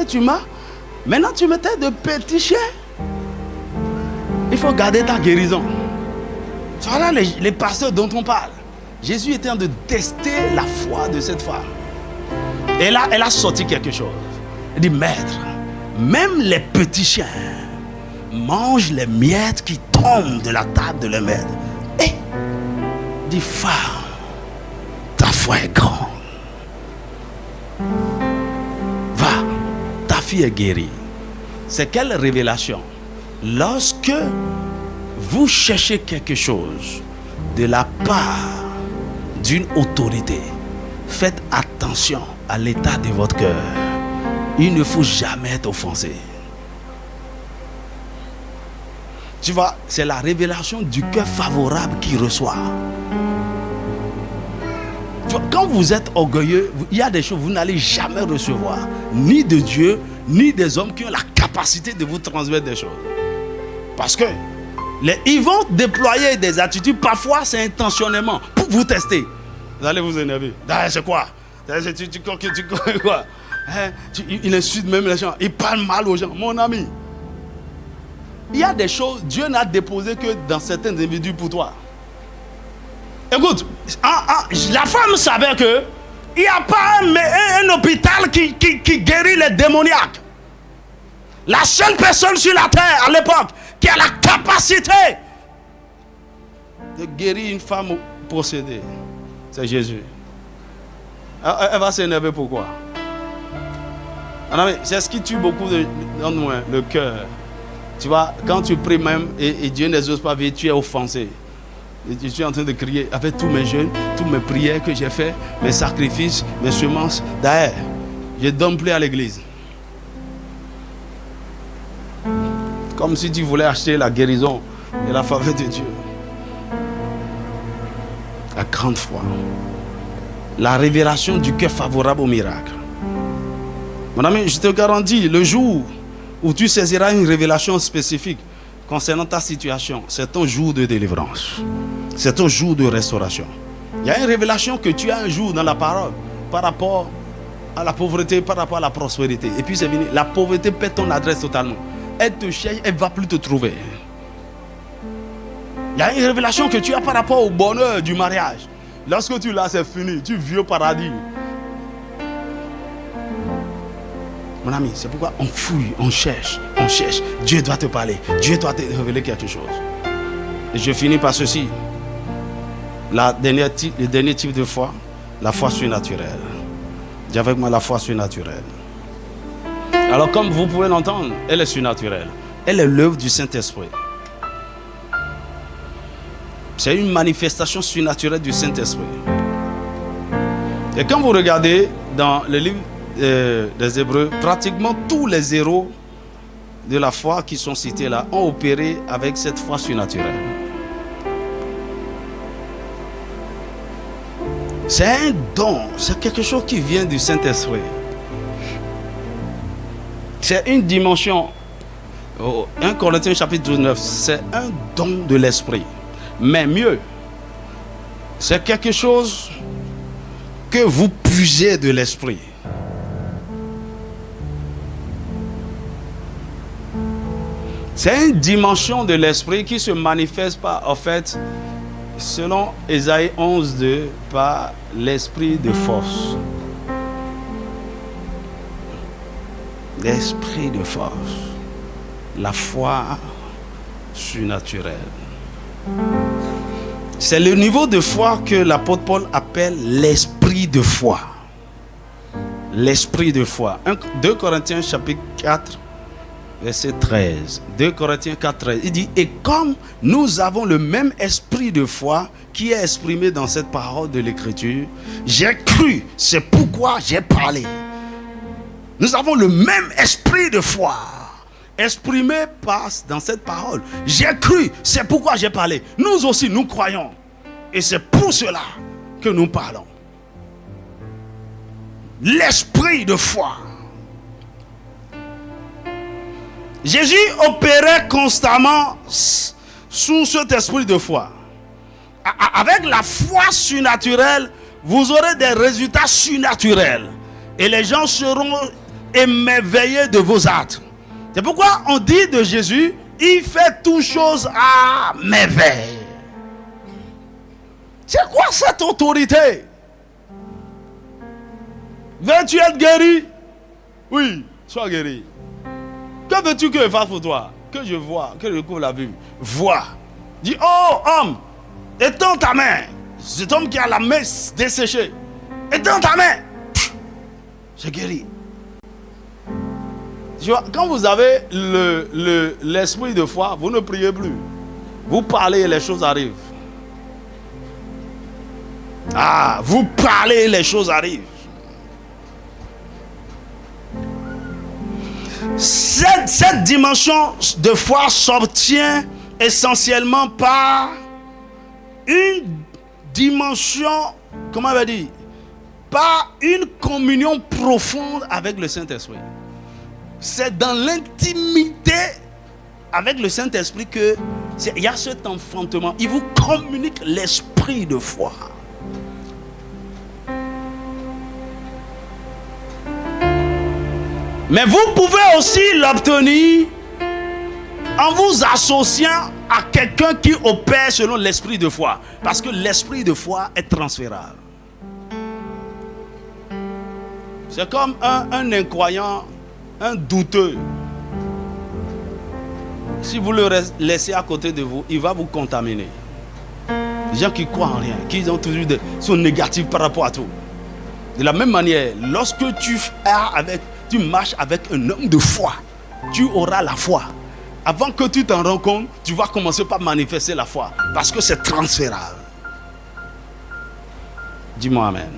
Maintenant tu me traites de petit chien. Il faut garder ta guérison. Voilà les pasteurs dont on parle. Jésus était en train de tester la foi de cette femme. Et là, elle a sorti quelque chose. Elle dit, maître, même les petits chiens mangent les miettes qui tombent de la table de leur maître. Et dit, femme, ta foi est grande. Va, ta fille est guérie. C'est quelle révélation? Lorsque vous cherchez quelque chose de la part d'une autorité, faites attention à l'état de votre cœur. Il ne faut jamais être offensé. Tu vois, c'est la révélation du cœur favorable qu'il reçoit. Tu vois, quand vous êtes orgueilleux, il y a des choses que vous n'allez jamais recevoir, ni de Dieu, ni des hommes qui ont la capacité de vous transmettre des choses. Parce que ils vont déployer des attitudes, parfois c'est intentionnellement, pour vous tester. Vous allez vous énerver. C'est quoi? Quoi? Il insulte même les gens. Il parle mal aux gens. Mon ami, il y a des choses, Dieu n'a déposé que dans certains individus pour toi. Écoute, la femme savait que il n'y a pas un hôpital qui guérit les démoniaques. La seule personne sur la terre à l'époque qui a la capacité de guérir une femme possédée, c'est Jésus. Elle va s'énerver pourquoi? C'est ce qui tue beaucoup dans nous, le cœur. Tu vois, quand tu pries même et Dieu n'exauce pas vite, tu es offensé. Et je suis en train de crier avec tous mes jeûnes, toutes mes prières que j'ai fait, mes sacrifices, mes semences. D'ailleurs, je ne donne plus à l'église. Comme si tu voulais acheter la guérison et la faveur de Dieu. La grande foi. la révélation du cœur favorable au miracle. Mon ami, je te garantis, le jour où tu saisiras une révélation spécifique concernant ta situation, c'est ton jour de délivrance. C'est ton jour de restauration. Il y a une révélation que tu as un jour dans la parole par rapport à la pauvreté, par rapport à la prospérité. Et puis c'est fini. La pauvreté perd ton adresse totalement. Elle te cherche, elle ne va plus te trouver. Il y a une révélation que tu as par rapport au bonheur du mariage. Lorsque tu l'as, c'est fini. Tu vis au paradis. Mon ami, c'est pourquoi on fouille, on cherche, on cherche. Dieu doit te parler. Dieu doit te révéler quelque chose. Et je finis par ceci. Le dernier type de foi, la foi surnaturelle. Dis avec moi la foi surnaturelle. Alors comme vous pouvez l'entendre, elle est surnaturelle. Elle est l'œuvre du Saint-Esprit. C'est une manifestation surnaturelle du Saint-Esprit. Et quand vous regardez dans le livre des Hébreux, pratiquement tous les héros de la foi qui sont cités là ont opéré avec cette foi surnaturelle. C'est un don, c'est quelque chose qui vient du Saint-Esprit. C'est une dimension. 1 Corinthiens chapitre 19, c'est un don de l'Esprit. Mais mieux, c'est quelque chose que vous puisez de l'Esprit. C'est une dimension de l'Esprit qui se manifeste par, en fait, selon Ésaïe 11:2, par l'esprit de force. L'esprit de force. La foi surnaturelle. C'est le niveau de foi que l'apôtre Paul appelle l'esprit de foi. L'esprit de foi. 2 Corinthiens chapitre 4, verset 13. 2 Corinthiens 4, 13. Il dit, et comme nous avons le même esprit de foi qui est exprimé dans cette parole de l'Écriture, j'ai cru, c'est pourquoi j'ai parlé. Nous avons le même esprit de foi exprimé dans cette parole. J'ai cru, c'est pourquoi j'ai parlé. Nous aussi, nous croyons. Et c'est pour cela que nous parlons. L'esprit de foi. Jésus opérait constamment sous cet esprit de foi. Avec la foi surnaturelle, vous aurez des résultats surnaturels. Et les gens seront émerveillés de vos actes. C'est pourquoi on dit de Jésus, il fait toutes choses à merveille. C'est quoi cette autorité? Veux-tu être guéri? Oui, sois guéri. Que veux-tu que je fasse pour toi? Que je vois, que je découvre la vue. Vois. Dis, oh homme, étends ta main. Cet homme qui a la main desséchée. Étends ta main. C'est guéri. Tu vois, quand vous avez l'esprit de foi, vous ne priez plus. Vous parlez et les choses arrivent. Ah, vous parlez et les choses arrivent. Cette dimension de foi s'obtient essentiellement par une dimension, comment on va dire, par une communion profonde avec le Saint-Esprit. C'est dans l'intimité avec le Saint-Esprit que il y a cet enfantement. Il vous communique l'esprit de foi. Mais vous pouvez aussi l'obtenir en vous associant à quelqu'un qui opère selon l'esprit de foi. Parce que l'esprit de foi est transférable. C'est comme un incroyant, un douteux. Si vous le laissez à côté de vous, il va vous contaminer. Les gens qui croient en rien, qui ont toujours sont négatifs par rapport à tout. De la même manière, lorsque tu marches avec un homme de foi, tu auras la foi. Avant que tu t'en rends compte, tu vas commencer par manifester la foi. Parce que c'est transférable. Dis-moi amen.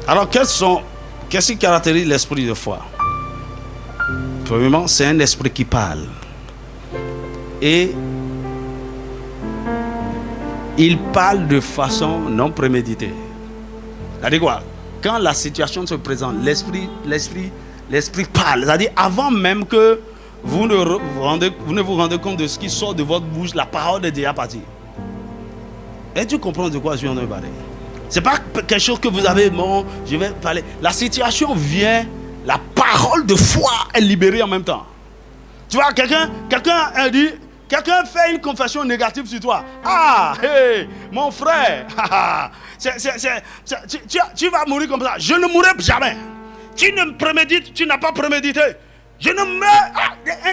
Alors, qu'est-ce qui caractérise l'esprit de foi? Premièrement, c'est un esprit qui parle. Et il parle de façon non préméditée. C'est-à-dire quoi? Quand la situation se présente, l'esprit parle. C'est-à-dire avant même que vous ne vous rendez compte de ce qui sort de votre bouche, la parole est déjà partie. Et tu comprends de quoi je viens de parler? C'est pas quelque chose que vous avez, bon, je vais parler. La situation vient, la parole de foi est libérée en même temps. Tu vois, quelqu'un fait une confession négative sur toi. Ah, hey, mon frère, tu vas mourir comme ça. Je ne mourrai jamais. Tu ne prémédites, tu n'as pas prémédité. Je ne meurs,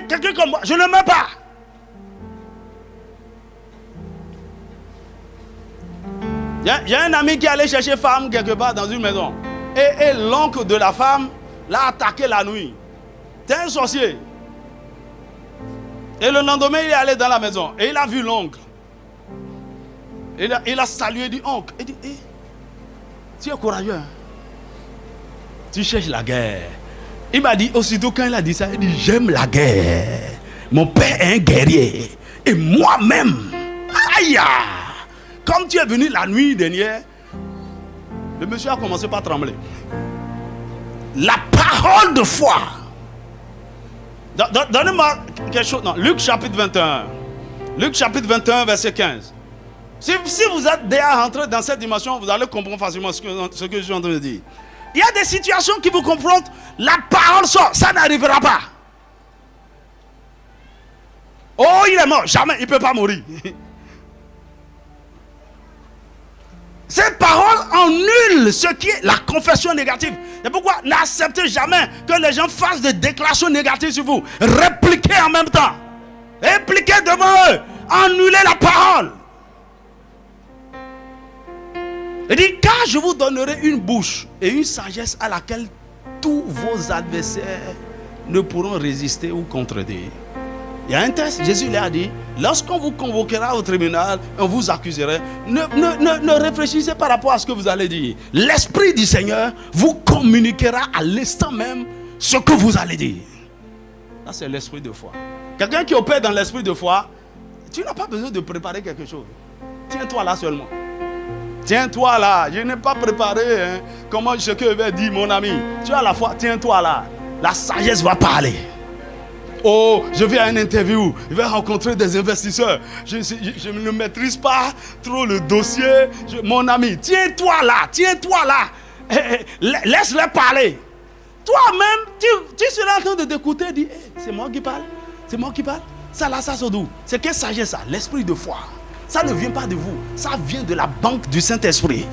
quelqu'un comme moi, je ne meurs pas. Il y a un ami qui allait chercher femme quelque part dans une maison. Et l'oncle de la femme l'a attaqué la nuit. C'est un sorcier. Et le lendemain, il est allé dans la maison. Et il a vu l'oncle. Il a salué du oncle. Il dit, hey, tu es courageux. Hein? Tu cherches la guerre. Il m'a dit, aussitôt quand il a dit ça, il dit, j'aime la guerre. Mon père est un guerrier. Et moi-même, aïe! Comme tu es venu la nuit dernière, le monsieur a commencé par trembler. La parole de foi. Donnez-moi quelque chose. Non, Luc chapitre 21. Luc chapitre 21, verset 15. Si vous êtes déjà rentré dans cette dimension, vous allez comprendre facilement ce que je suis en train de dire. Il y a des situations qui vous confrontent. La parole sort. Ça n'arrivera pas. Oh, il est mort. Jamais. Il ne peut pas mourir. Cette parole annule ce qui est la confession négative. C'est pourquoi n'acceptez jamais que les gens fassent des déclarations négatives sur vous. Répliquez en même temps. Répliquez devant eux. Annulez la parole. Il dit, car je vous donnerai une bouche et une sagesse à laquelle tous vos adversaires ne pourront résister ou contredire. Il y a un texte, Jésus lui a dit, lorsqu'on vous convoquera au tribunal, on vous accuserait, ne réfléchissez par rapport à ce que vous allez dire. L'Esprit du Seigneur vous communiquera à l'instant même ce que vous allez dire. Ça, c'est l'esprit de foi. Quelqu'un qui opère dans l'esprit de foi, tu n'as pas besoin de préparer quelque chose. Tiens-toi là seulement. Tiens-toi là. Je n'ai pas préparé comment ce que je vais dire, mon ami. Tu as la foi, tiens-toi là. La sagesse va parler. Oh, je vais à une interview, je vais rencontrer des investisseurs. Je ne maîtrise pas trop le dossier. Mon ami, tiens-toi là, laisse-les parler. Toi-même, tu seras en train de t'écouter et dire, hey, c'est moi qui parle, Ça là, ça c'est d'où? C'est quelle sagesse ça? L'esprit de foi. Ça ne vient pas de vous, ça vient de la banque du Saint-Esprit.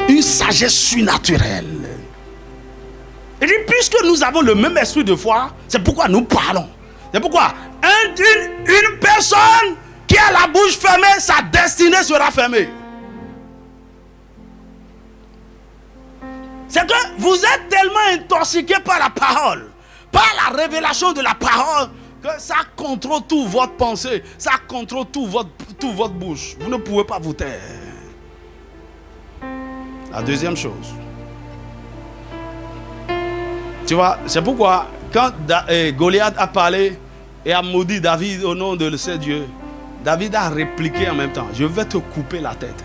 Une sagesse surnaturelle. Et dit, puisque nous avons le même esprit de foi, c'est pourquoi nous parlons. C'est pourquoi une personne qui a la bouche fermée, sa destinée sera fermée. C'est que vous êtes tellement intoxiqué par la parole, par la révélation de la parole, que ça contrôle toute votre pensée, ça contrôle toute votre bouche. Vous ne pouvez pas vous taire. La deuxième chose. Tu vois, c'est pourquoi quand Goliath a parlé et a maudit David au nom de ce Dieu, David a répliqué en même temps, je vais te couper la tête.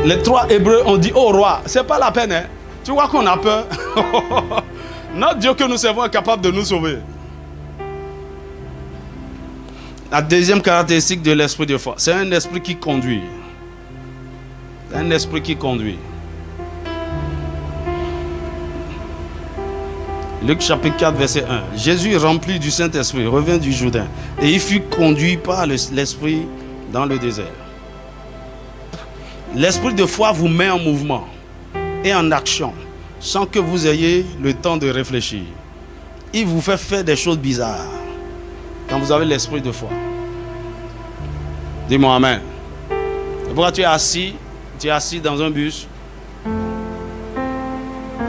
Les trois Hébreux ont dit, oh roi, c'est pas la peine, hein. Tu vois qu'on a peur. Notre Dieu que nous servons est capable de nous sauver. La deuxième caractéristique de l'esprit de foi, c'est un esprit qui conduit. C'est un esprit qui conduit. Luc chapitre 4 verset 1. Jésus rempli du Saint-Esprit revint du Jourdain et il fut conduit par l'Esprit dans le désert. L'esprit de foi vous met en mouvement et en action sans que vous ayez le temps de réfléchir. Il vous fait faire des choses bizarres quand vous avez l'esprit de foi. Dis-moi amen. Et pourquoi tu es assis dans un bus,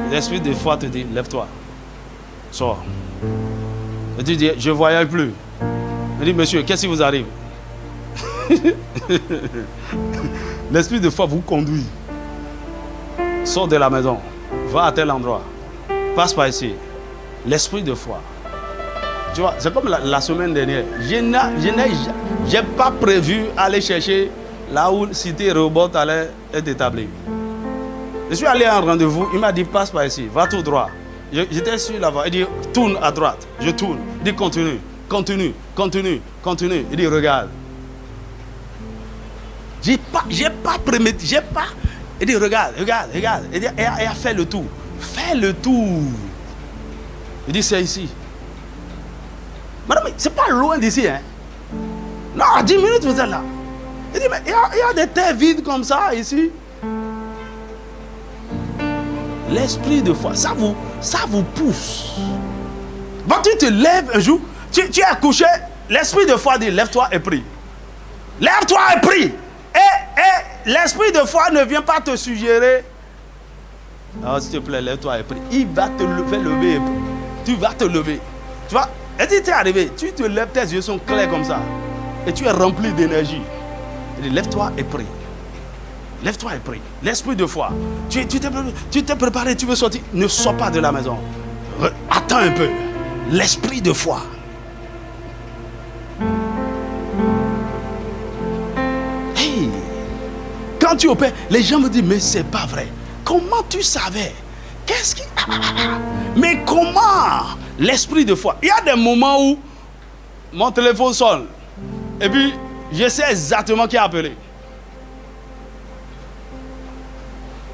l'esprit de foi te dit, lève-toi. Sors. Et tu dis, je ne voyage plus. Il dit, monsieur, qu'est-ce qui vous arrive? L'esprit de foi vous conduit. Sors de la maison. Va à tel endroit. Passe par ici. L'esprit de foi. Tu vois, c'est comme la semaine dernière. Je n'ai pas prévu aller chercher là où Cité Rehoboth allait être établie. Je suis allé à un rendez-vous, il m'a dit passe par ici, va tout droit. J'étais sur la voie, il dit tourne à droite, je tourne. Il dit continue, continue, continue, continue. Il dit regarde. J'ai pas prémédité, j'ai pas. Il dit regarde, regarde, regarde. Il dit et a fait le tour. Fais le tour. Il dit c'est ici. Madame, c'est pas loin d'ici, hein. Non, à 10 minutes vous êtes là. Il dit mais il y a des terres vides comme ça ici. L'esprit de foi, ça vous pousse. Quand tu te lèves un jour, tu es couché, l'esprit de foi dit lève-toi et prie. Lève-toi et prie. Et l'esprit de foi ne vient pas te suggérer. Alors s'il te plaît, lève-toi et prie. Il va te lever et prie. Tu vas te lever. Tu vois, et si tu es arrivé, tu te lèves, tes yeux sont clairs comme ça. Et tu es rempli d'énergie. Il dit lève-toi et prie. Lève-toi et prie. L'esprit de foi. Tu t'es préparé, tu veux sortir. Ne sors pas de la maison. Attends un peu. L'esprit de foi. Hey, quand tu opères, les gens me disent, mais c'est pas vrai. Comment tu savais? Qu'est-ce qui... Mais comment? L'esprit de foi. Il y a des moments où mon téléphone sonne. Et puis, je sais exactement qui a appelé.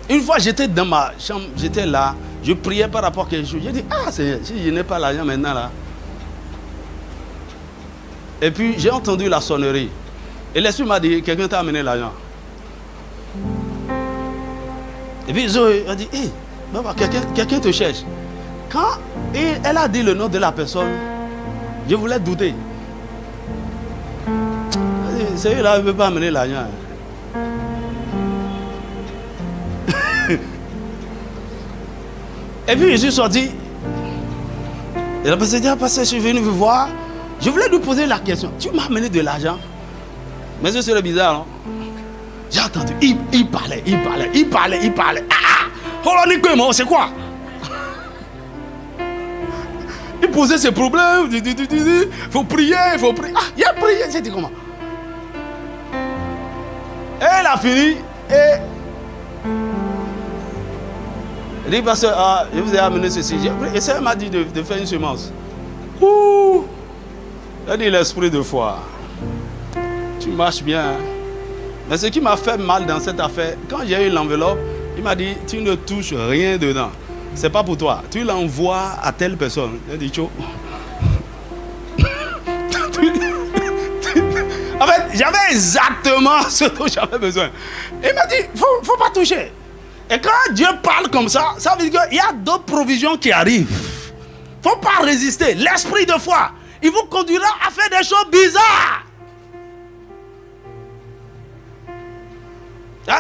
Une fois, j'étais dans ma chambre, j'étais là, je priais par rapport à quelque chose. J'ai dit, ah, Seigneur, si je n'ai pas l'argent maintenant là. Et puis, j'ai entendu la sonnerie. Et l'esprit m'a dit, quelqu'un t'a amené l'argent. Et puis, Zoé a dit, hé, quelqu'un te cherche. Quand elle a dit le nom de la personne, je voulais douter. Seigneur, là, il ne veut pas amener l'argent. Et puis je suis sorti. Et la personne dit, ah, pasteur, je suis venu vous voir. Je voulais lui poser la question. Tu m'as amené de l'argent? Mais ce serait bizarre, non? J'ai entendu. Il parlait. Ah! Oh, c'est quoi? Il posait ses problèmes. Il faut prier, il faut prier. Ah, il a prié. J'ai dit comment? Et elle a fini. Et il dit, pasteur, ah, je vous ai amené ceci. Et ça m'a dit de faire une semence. Ouh! Il a dit l'esprit de foi. Tu marches bien. Hein? Mais ce qui m'a fait mal dans cette affaire, quand j'ai eu l'enveloppe, il m'a dit, tu ne touches rien dedans. C'est pas pour toi. Tu l'envoies à telle personne. Il a dit, tcho. En fait, j'avais exactement ce dont j'avais besoin. Il m'a dit, faut pas toucher. Et quand Dieu parle comme ça, ça veut dire qu'il y a d'autres provisions qui arrivent. Il ne faut pas résister. L'esprit de foi, il vous conduira à faire des choses bizarres.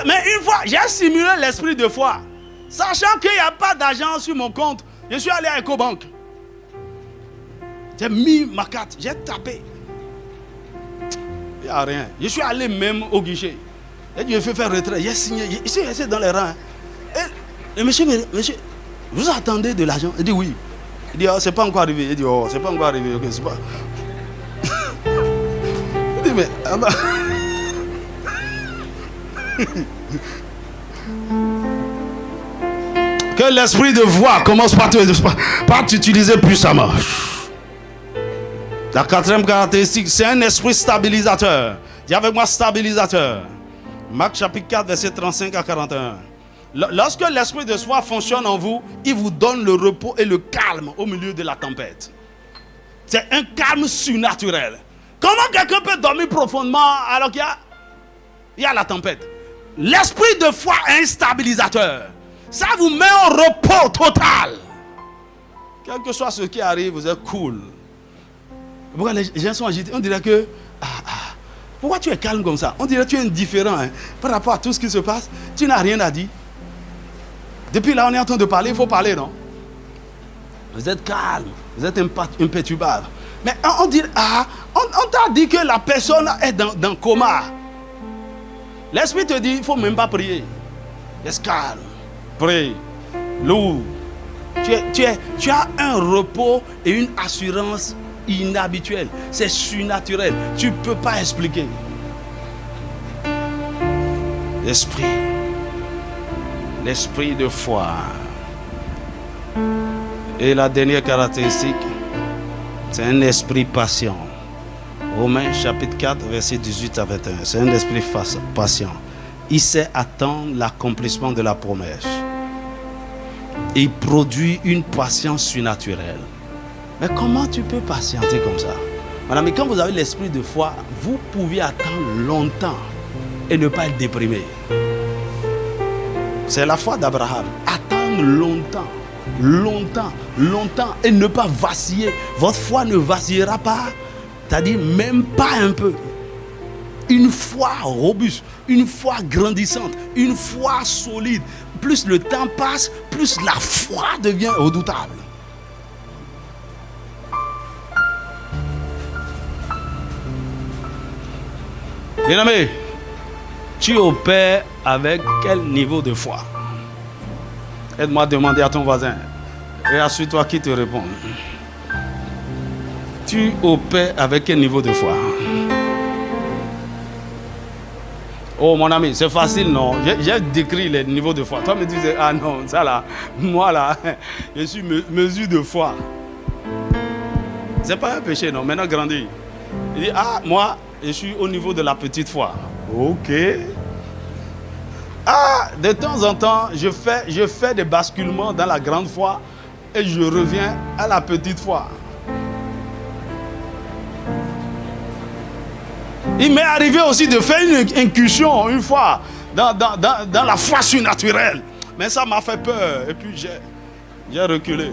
Mais une fois, j'ai simulé l'esprit de foi. Sachant qu'il n'y a pas d'argent sur mon compte, je suis allé à EcoBank. J'ai mis ma carte, j'ai tapé. Il n'y a rien. Je suis allé même au guichet. Et Dieu fait faire retrait. J'ai signé. Ici, c'est dans les rangs. Et le monsieur, vous attendez de l'argent? Il dit oui. Il dit, oh, c'est pas encore arrivé. Il dit, oh, c'est pas encore arrivé. Ok, c'est pas. Il dit, mais. Ah bah. Que l'esprit de voix commence par t'utiliser puissamment. La quatrième caractéristique, c'est un esprit stabilisateur. Dis avec moi, stabilisateur. Marc chapitre 4, verset 35 à 41. Lorsque l'esprit de foi fonctionne en vous, il vous donne le repos et le calme au milieu de la tempête. C'est un calme surnaturel. Comment quelqu'un peut dormir profondément alors qu'il y a la tempête? L'esprit de foi est un stabilisateur. Ça vous met au repos total. Quel que soit ce qui arrive, vous êtes cool. Pourquoi les gens sont agités? On dirait que... Pourquoi tu es calme comme ça? On dirait que tu es indifférent hein, par rapport à tout ce qui se passe. Tu n'as rien à dire. Depuis là, on est en train de parler. Il faut parler, non? Vous êtes calme. Vous êtes imperturbable. Mais on dit... on t'a dit que la personne est dans le coma. L'esprit te dit, il ne faut même pas prier. Reste calme. Prie. Lourd. Tu as un repos et une assurance inhabituel, c'est surnaturel. Tu ne peux pas expliquer. L'esprit de foi. Et la dernière caractéristique, c'est un esprit patient. Romains chapitre 4, verset 18 à 21. C'est un esprit patient. Il sait attendre l'accomplissement de la promesse. Il produit une patience surnaturelle. Mais comment tu peux patienter comme ça? Madame, quand vous avez l'esprit de foi, vous pouvez attendre longtemps et ne pas être déprimé. C'est la foi d'Abraham. Attendre longtemps, longtemps, longtemps et ne pas vaciller. Votre foi ne vacillera pas, c'est-à-dire même pas un peu. Une foi robuste, une foi grandissante, une foi solide. Plus le temps passe, plus la foi devient redoutable. Bien-aimé, tu opères avec quel niveau de foi? Aide-moi à demander à ton voisin. Et assure-toi qu'il te répond. Tu opères avec quel niveau de foi? Oh mon ami, c'est facile, non? J'ai décrit les niveaux de foi. Toi me disais, ah non, ça là, moi là, je suis mesure de foi. C'est pas un péché, non? Maintenant grandis. Il dit, ah, moi, je suis au niveau de la petite foi. Ok. Ah, de temps en temps, je fais des basculements dans la grande foi et je reviens à la petite foi. Il m'est arrivé aussi de faire une incursion une fois dans la foi surnaturelle. Mais ça m'a fait peur et puis j'ai reculé.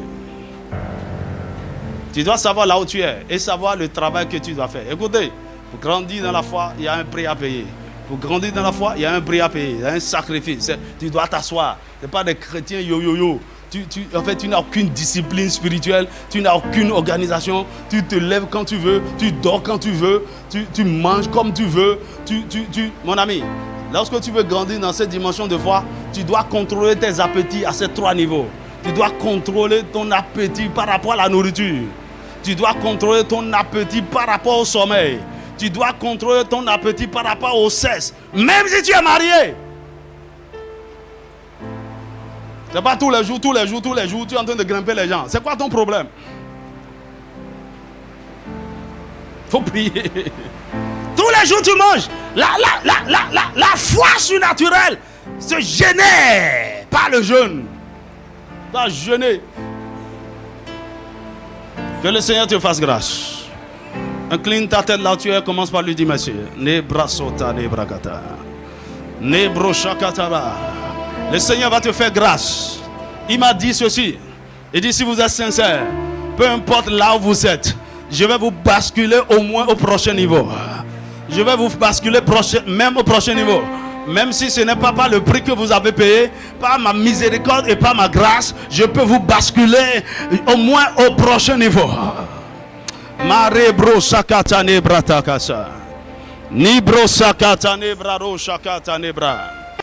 Tu dois savoir là où tu es et savoir le travail que tu dois faire. Écoutez, pour grandir dans la foi, il y a un prix à payer. Pour grandir dans la foi, il y a un prix à payer, il y a un sacrifice. Tu dois t'asseoir. Ce n'est pas des chrétiens yo-yo-yo. En fait, tu n'as aucune discipline spirituelle, tu n'as aucune organisation, tu te lèves quand tu veux, tu dors quand tu veux, tu manges comme tu veux. Mon ami, lorsque tu veux grandir dans cette dimension de foi, tu dois contrôler tes appétits à ces 3 niveaux. Tu dois contrôler ton appétit par rapport à la nourriture. Tu dois contrôler ton appétit par rapport au sommeil. Tu dois contrôler ton appétit par rapport au sexe. Même si tu es marié. Ce n'est pas tous les jours, tu es en train de grimper les gens. C'est quoi ton problème? Il faut prier. Tous les jours tu manges. La foi surnaturelle se génère par le jeûne. Tu dois jeûner. Que le Seigneur te fasse grâce. Incline ta tête là où tu es, commence par lui dire merci. Nebrasota, nebrakata. Nebroshakatara. Le Seigneur va te faire grâce. Il m'a dit ceci. Il dit si vous êtes sincère, peu importe là où vous êtes, je vais vous basculer au moins au prochain niveau. Je vais vous basculer même au prochain niveau. Même si ce n'est pas par le prix que vous avez payé, par ma miséricorde et par ma grâce, je peux vous basculer au moins au prochain niveau. Marebro sakata nebra takasa. Nibro sakata nebra ro shakata nebra.